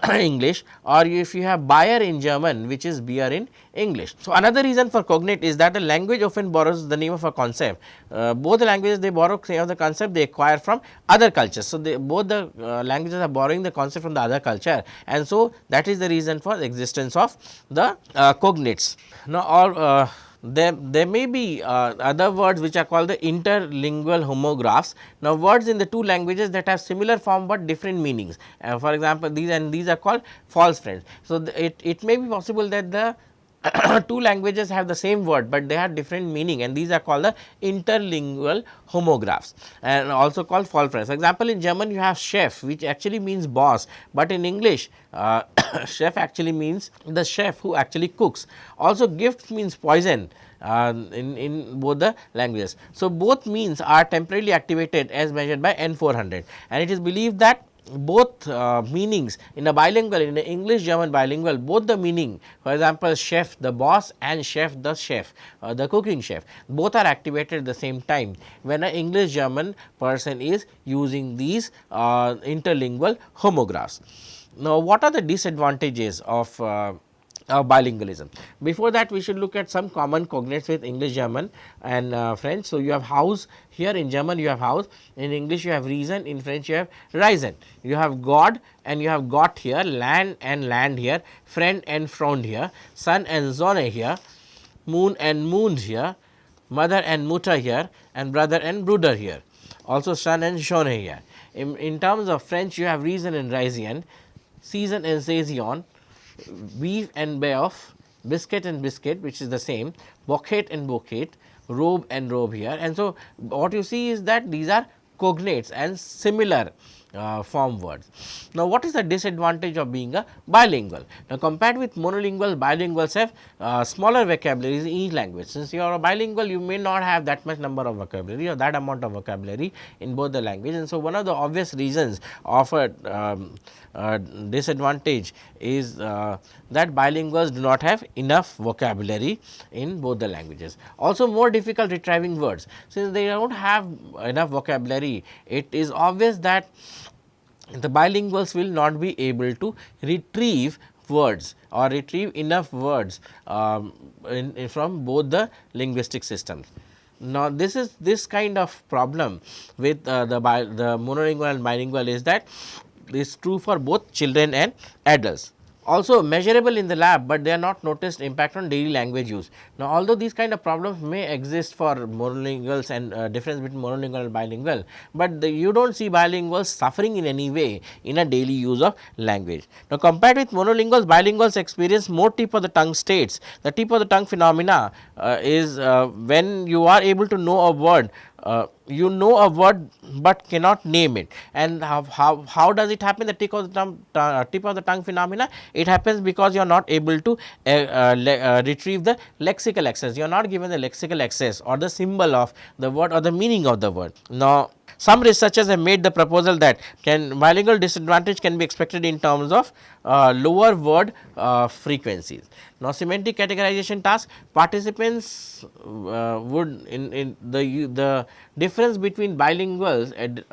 B: English, or if you have Bayer in German, which is beer in English. So, another reason for cognate is that a language often borrows the name of a concept. Both the languages, they borrow name of the concept they acquire from other cultures. So, both the languages are borrowing the concept from the other culture, and so that is the reason for the existence of the cognates. Now, all there may be other words which are called the interlingual homographs. Now, words in the two languages that have similar form but different meanings. For example, these are called false friends. So, it may be possible that the two languages have the same word, but they have different meaning, and these are called the interlingual homographs and also called false friends. For example, in German you have chef, which actually means boss, but in English chef actually means the chef who actually cooks. Also, gift means poison in both the languages. So, both means are temporarily activated as measured by N400, and it is believed that both meanings in a bilingual, in a English German bilingual, both the meaning, for example, chef the boss and chef the chef, the cooking chef, both are activated at the same time when an English German person is using these interlingual homographs. Now, what are the disadvantages of bilingualism? Before that, we should look at some common cognates with English, German and French. So, you have house here, in German you have house, in English you have reason, in French you have reason. You have God and you have got here, land and land here, friend and frond here, sun and Sonne here, moon and moons here, mother and Mutter here, and brother and Bruder here. Also sun and Shone here. In terms of French, you have reason and raison, season and saison, beef and beof, biscuit and biscuit, which is the same, bouquet and bouquet, robe and robe here. And so, what you see is that these are cognates and similar form words. Now, what is the disadvantage of being a bilingual? Now, compared with monolingual, bilinguals have smaller vocabularies in each language. Since you are a bilingual, you may not have that much number of vocabulary or that amount of vocabulary in both the language. And so, one of the obvious reasons of a disadvantage is that bilinguals do not have enough vocabulary in both the languages. Also, more difficult retrieving words. Since they do not have enough vocabulary, it is obvious that the bilinguals will not be able to retrieve words or retrieve enough words from both the linguistic systems. Now, this kind of problem with the monolingual and bilingual is that is true for both children and adults. Also measurable in the lab, but they are not noticed impact on daily language use. Now, although these kind of problems may exist for monolinguals and difference between monolingual and bilingual, but you do not see bilinguals suffering in any way in a daily use of language. Now, compared with monolinguals, bilinguals experience more tip of the tongue states. The tip of the tongue phenomena is when you are able to know a word. You know a word but cannot name it, and how does it happen? The tip of the tongue phenomena, it happens because you are not able to retrieve the lexical access. You are not given the lexical access or the symbol of the word or the meaning of the word. Now, some researchers have made the proposal that bilingual disadvantage can be expected in terms of lower word frequencies. Now, semantic categorization task, participants would in the difference between bilinguals and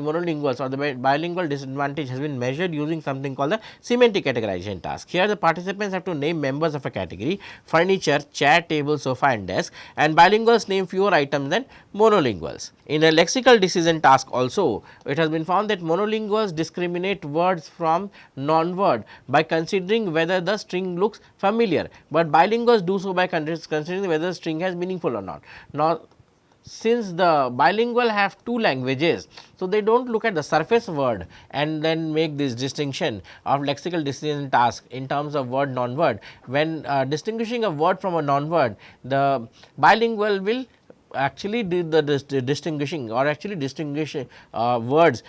B: monolinguals, or the bilingual disadvantage has been measured using something called the semantic categorization task. Here the participants have to name members of a category: furniture, chair, table, sofa and desk, and bilinguals name fewer items than monolinguals. In a lexical decision task also, it has been found that monolinguals discriminate words from non-word by considering whether the string looks familiar, but bilinguals do so by considering whether the string has meaningful or not. Now, since the bilingual have two languages, so they do not look at the surface word and then make this distinction of lexical decision task in terms of word non-word. When distinguishing a word from a non-word, the bilingual will actually do the distinguishing or actually distinguish words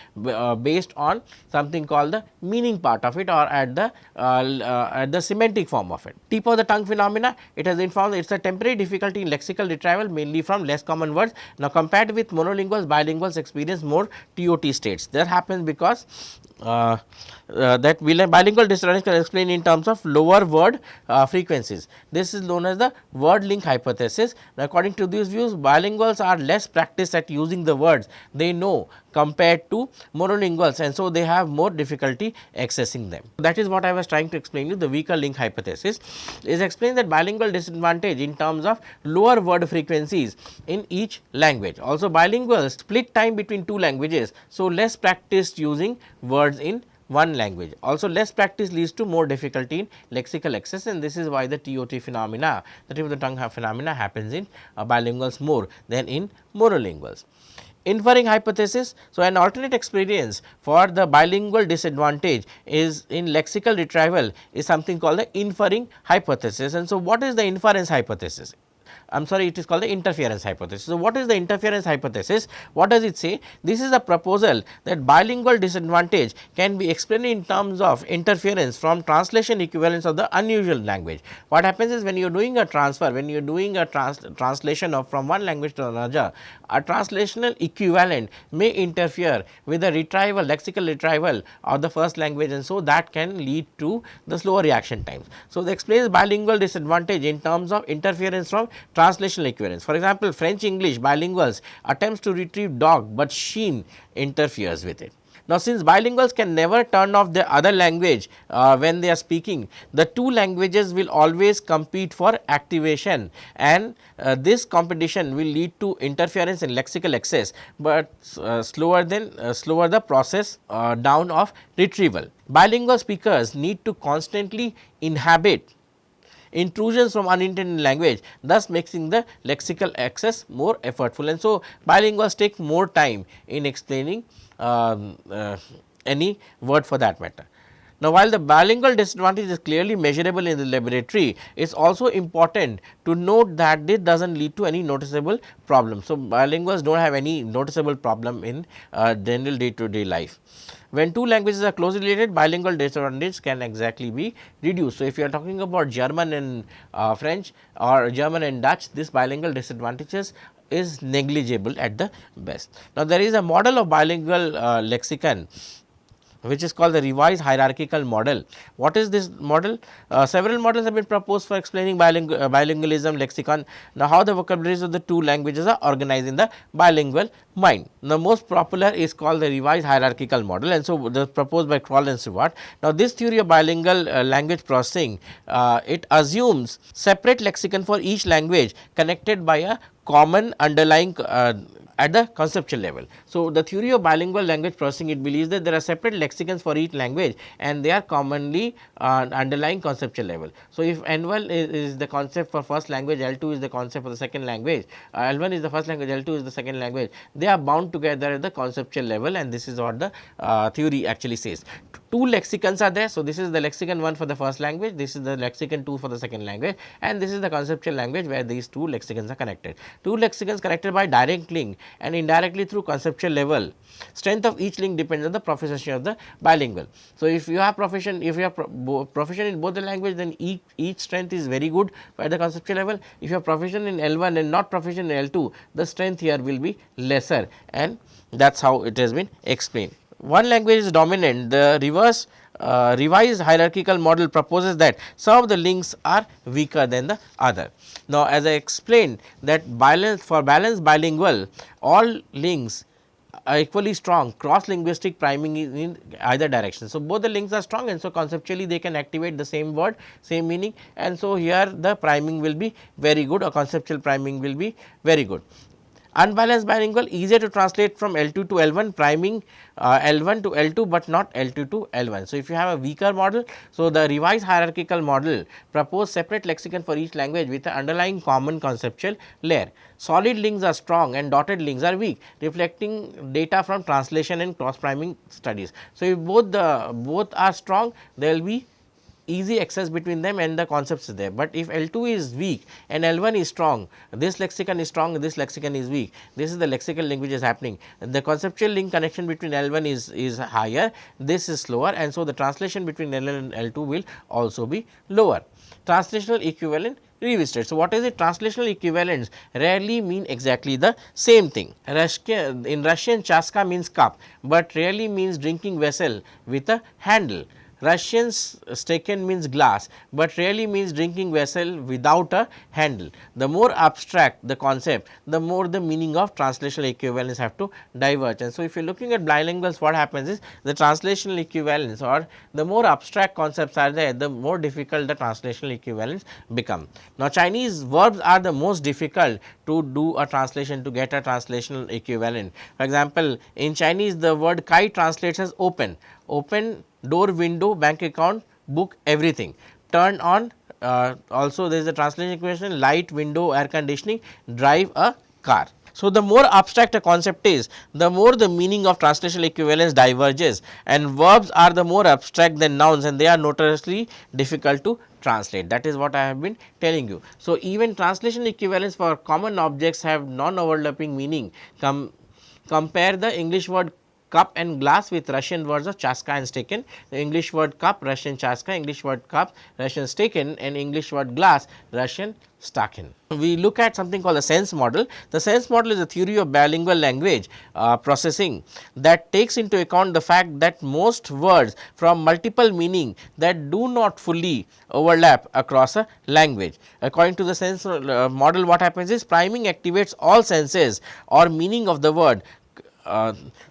B: based on something called the meaning part of it or at the semantic form of it. Tip of the tongue phenomena, it has been found it is a temporary difficulty in lexical retrieval mainly from less common words. Now, compared with monolinguals, bilinguals experience more TOT states. That happens because that bilingual disadvantage can explain in terms of lower word frequencies. This is known as the word link hypothesis. Now, according to these views, bilinguals are less practiced at using the words they know compared to monolinguals, and so they have more difficulty accessing them. That is what I was trying to explain you. The weaker link hypothesis is explains that bilingual disadvantage in terms of lower word frequencies in each language. Also, bilinguals split time between two languages, so less practiced using words in one language. Also, less practice leads to more difficulty in lexical access, and this is why the TOT phenomena, the tip of the tongue phenomena, happens in bilinguals more than in monolinguals. Inferring hypothesis. So, an alternate experience for the bilingual disadvantage is in lexical retrieval is something called the inferring hypothesis. And so, what is the inference hypothesis? I am sorry, it is called the interference hypothesis. So, what is the interference hypothesis? What does it say? This is a proposal that bilingual disadvantage can be explained in terms of interference from translation equivalence of the unusual language. What happens is when you are doing a transfer, when you are doing a translation of from one language to another, a translational equivalent may interfere with the retrieval, lexical retrieval of the first language, and so that can lead to the slower reaction times. So, this explains bilingual disadvantage in terms of interference from translational equivalence. For example, French English bilinguals attempts to retrieve dog, but sheen interferes with it. Now, since bilinguals can never turn off the other language when they are speaking, the two languages will always compete for activation, and this competition will lead to interference in lexical access, but slower the process down of retrieval. Bilingual speakers need to constantly inhabit intrusions from unintended language, thus making the lexical access more effortful, and so bilinguals take more time in explaining any word for that matter. Now, while the bilingual disadvantage is clearly measurable in the laboratory, it is also important to note that this does not lead to any noticeable problem. So, bilinguals do not have any noticeable problem in general day to day life. When two languages are closely related, bilingual disadvantage can exactly be reduced. So, if you are talking about German and French or German and Dutch, this bilingual disadvantages is negligible at the best. Now, there is a model of bilingual lexicon which is called the revised hierarchical model. What is this model? Several models have been proposed for explaining bilingualism lexicon. Now, how the vocabularies of the two languages are organized in the bilingual mind. The most popular is called the revised hierarchical model, and so the proposed by Kroll and Stewart. Now, this theory of bilingual language processing, it assumes separate lexicon for each language connected by a common underlying at the conceptual level. So, the theory of bilingual language processing, it believes that there are separate lexicons for each language and they are commonly underlying conceptual level. So, if N1 is the concept for first language, L2 is the concept for the second language, L1 is the first language, L2 is the second language, they are bound together at the conceptual level, and this is what the theory actually says. Two lexicons are there. So, this is the lexicon 1 for the first language, this is the lexicon 2 for the second language, and this is the conceptual language where these two lexicons are connected. Two lexicons connected by direct link and indirectly through conceptual level. Strength of each link depends on the proficiency of the bilingual. So, if you have proficient, proficient in both the language, then each strength is very good at the conceptual level. If you are proficient in L1 and not proficient in L2, the strength here will be lesser, and that is how it has been explained. One language is dominant, the revised hierarchical model proposes that some of the links are weaker than the other. Now, as I explained that for balanced bilingual, all links are equally strong, cross linguistic priming is in either direction. So, both the links are strong, and so conceptually they can activate the same word, same meaning, and so here the priming will be very good, or conceptual priming will be very good. Unbalanced bilingual, easier to translate from L2 to L1, priming L1 to L2, but not L2 to L1. So, if you have a weaker model, so the revised hierarchical model propose separate lexicon for each language with an underlying common conceptual layer. Solid links are strong and dotted links are weak, reflecting data from translation and cross priming studies. So, if both are strong, there will be easy access between them and the concepts is there, but if L2 is weak and L1 is strong, this lexicon is strong, this lexicon is weak, this is the lexical link which is happening. The conceptual link connection between L1 is higher, this is slower, and so the translation between L1 and L2 will also be lower. Translational equivalent revisited. So, what is it? Translational equivalents rarely mean exactly the same thing. In Russian, chaska means cup, but rarely means drinking vessel with a handle. Russian stekin means glass, but rarely means drinking vessel without a handle. The more abstract the concept, the more the meaning of translational equivalence have to diverge. And so, if you are looking at bilinguals, what happens is the translational equivalence, or the more abstract concepts are there, the more difficult the translational equivalence become. Now, Chinese verbs are the most difficult to do a translation, to get a translational equivalent. For example, in Chinese the word kai translates as open, door, window, bank account, book, everything. Turn on, also there is a translation equation, light, window, air conditioning, drive a car. So, the more abstract a concept is, the more the meaning of translational equivalence diverges, and verbs are the more abstract than nouns, and they are notoriously difficult to translate. That is what I have been telling you. So, even translation equivalence for common objects have non-overlapping meaning. Compare the English word cup and glass with Russian words of chaska and stekin. The English word cup, Russian chaska, English word cup, Russian stekin, and English word glass, Russian stakin. We look at something called the sense model. The sense model is a theory of bilingual language processing that takes into account the fact that most words from multiple meaning that do not fully overlap across a language. According to the sense model, what happens is priming activates all senses or meaning of the word.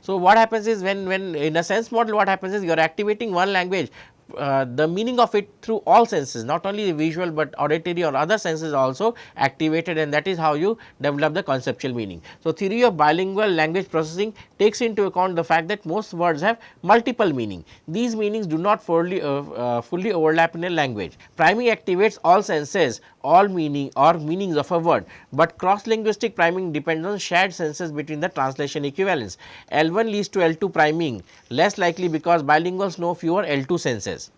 B: So, what happens is when in a sense model, what happens is you are activating one language, the meaning of it through all senses, not only the visual, but auditory or other senses also activated, and that is how you develop the conceptual meaning. So, theory of bilingual language processing takes into account the fact that most words have multiple meaning. These meanings do not fully overlap in a language. Priming activates all senses, all meaning or meanings of a word, but cross linguistic priming depends on shared senses between the translation equivalents. L1 leads to L2 priming, less likely because bilinguals know fewer L2 senses.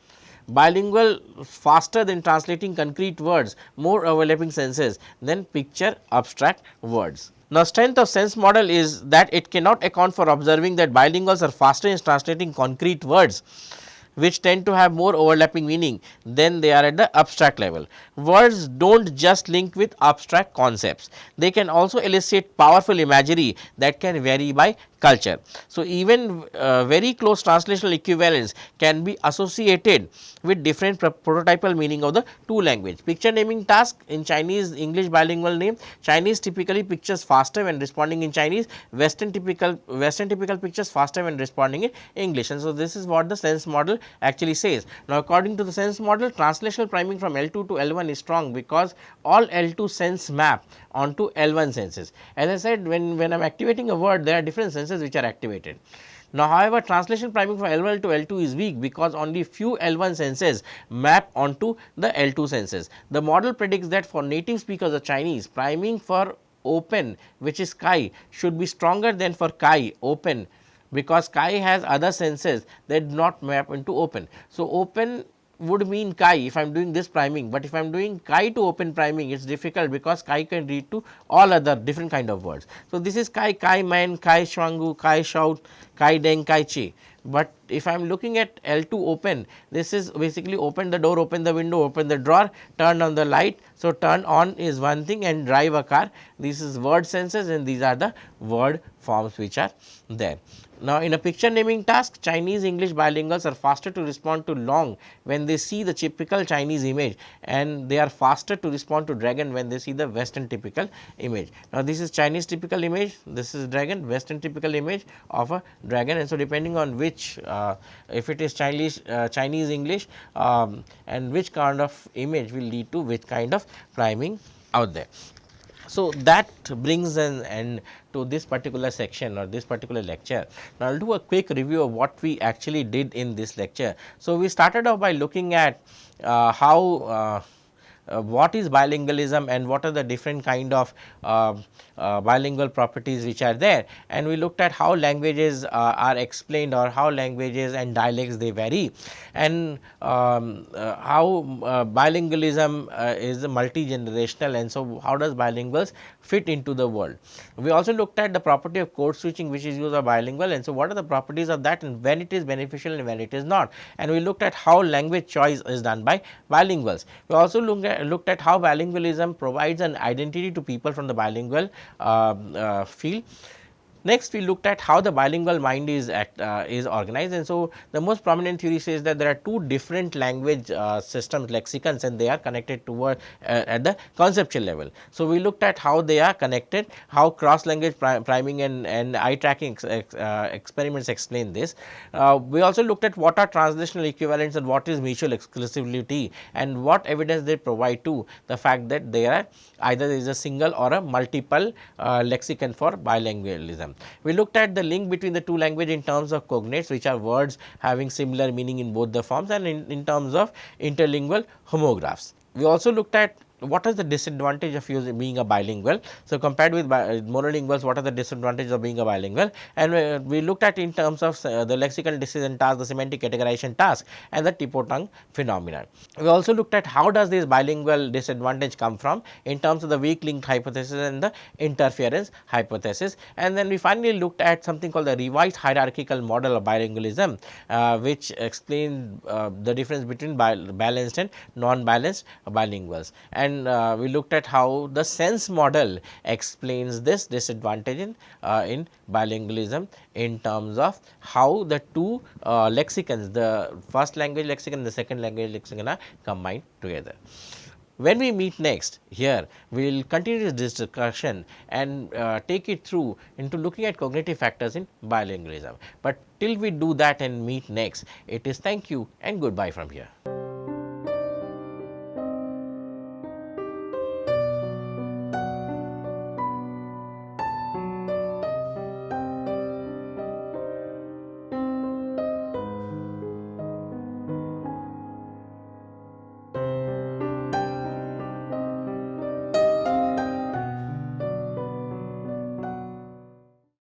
B: Bilingual faster than translating concrete words, more overlapping senses than picture abstract words. Now, strength of sense model is that it cannot account for observing that bilinguals are faster in translating concrete words, which tend to have more overlapping meaning than they are at the abstract level. Words do not just link with abstract concepts, they can also elicit powerful imagery that can vary by culture. So, even very close translational equivalents can be associated with different prototypal meaning of the two language. Picture naming task in Chinese English bilingual name, Chinese typically pictures faster when responding in Chinese, Western typical pictures faster when responding in English, and so this is what the sense model actually says. Now, according to the sense model, translational priming from L2 to L1 is strong because all L2 sense map onto L1 senses. As I said, when I am activating a word, there are different senses which are activated. Now, however, translation priming from L1 to L2 is weak because only few L1 senses map onto the L2 senses. The model predicts that for native speakers of Chinese, priming for open, which is kai, should be stronger than for kai, open, because kai has other senses that do not map into open. So, open would mean kai if I am doing this priming, but if I am doing kai to open priming, it is difficult because kai can lead to all other different kind of words. So, this is kai, kai man, kai shwangu, kai shout, kai deng, kai chi. But if I am looking at L2 open, this is basically open the door, open the window, open the drawer, turn on the light. So, turn on is one thing and drive a car, this is word senses and these are the word forms which are there. Now, in a picture naming task, Chinese English bilinguals are faster to respond to long when they see the typical Chinese image, and they are faster to respond to dragon when they see the Western typical image. Now, this is Chinese typical image, this is dragon, Western typical image of a dragon, and so depending on which, if it is Chinese English and which kind of image will lead to which kind of priming out there. So, that brings an end to this particular section or this particular lecture. Now, I will do a quick review of what we actually did in this lecture. So, we started off by looking at how what is bilingualism and what are the different kind of bilingual properties which are there, and we looked at how languages are explained, or how languages and dialects they vary, and how bilingualism is multi-generational, and so how does bilinguals fit into the world. We also looked at the property of code switching which is used by bilingual, and so what are the properties of that and when it is beneficial and when it is not, and we looked at how language choice is done by bilinguals. We also looked at how bilingualism provides an identity to people from the bilingual field. Next, we looked at how the bilingual mind is organized, and so the most prominent theory says that there are two different language systems, lexicons, and they are connected toward at the conceptual level. So, we looked at how they are connected, how cross language priming and eye tracking experiments explain this. We also looked at what are translational equivalents and what is mutual exclusivity, and what evidence they provide to the fact that they are either there is a single or a multiple lexicon for bilingualism. We looked at the link between the two language in terms of cognates, which are words having similar meaning in both the forms, and in terms of interlingual homographs. We also looked at what is the disadvantage of being a bilingual. So, compared with monolinguals, what are the disadvantages of being a bilingual, and we looked at in terms of the lexical decision task, the semantic categorization task, and the typo-tongue phenomenon. We also looked at how does this bilingual disadvantage come from in terms of the weak linked hypothesis and the interference hypothesis, and then we finally looked at something called the revised hierarchical model of bilingualism, which explains the difference between balanced and non-balanced bilinguals. And we looked at how the sense model explains this disadvantage in bilingualism in terms of how the two lexicons, the first language lexicon and the second language lexicon, are combined together. When we meet next here, we will continue this discussion and take it through into looking at cognitive factors in bilingualism. But till we do that and meet next, it is thank you and goodbye from here.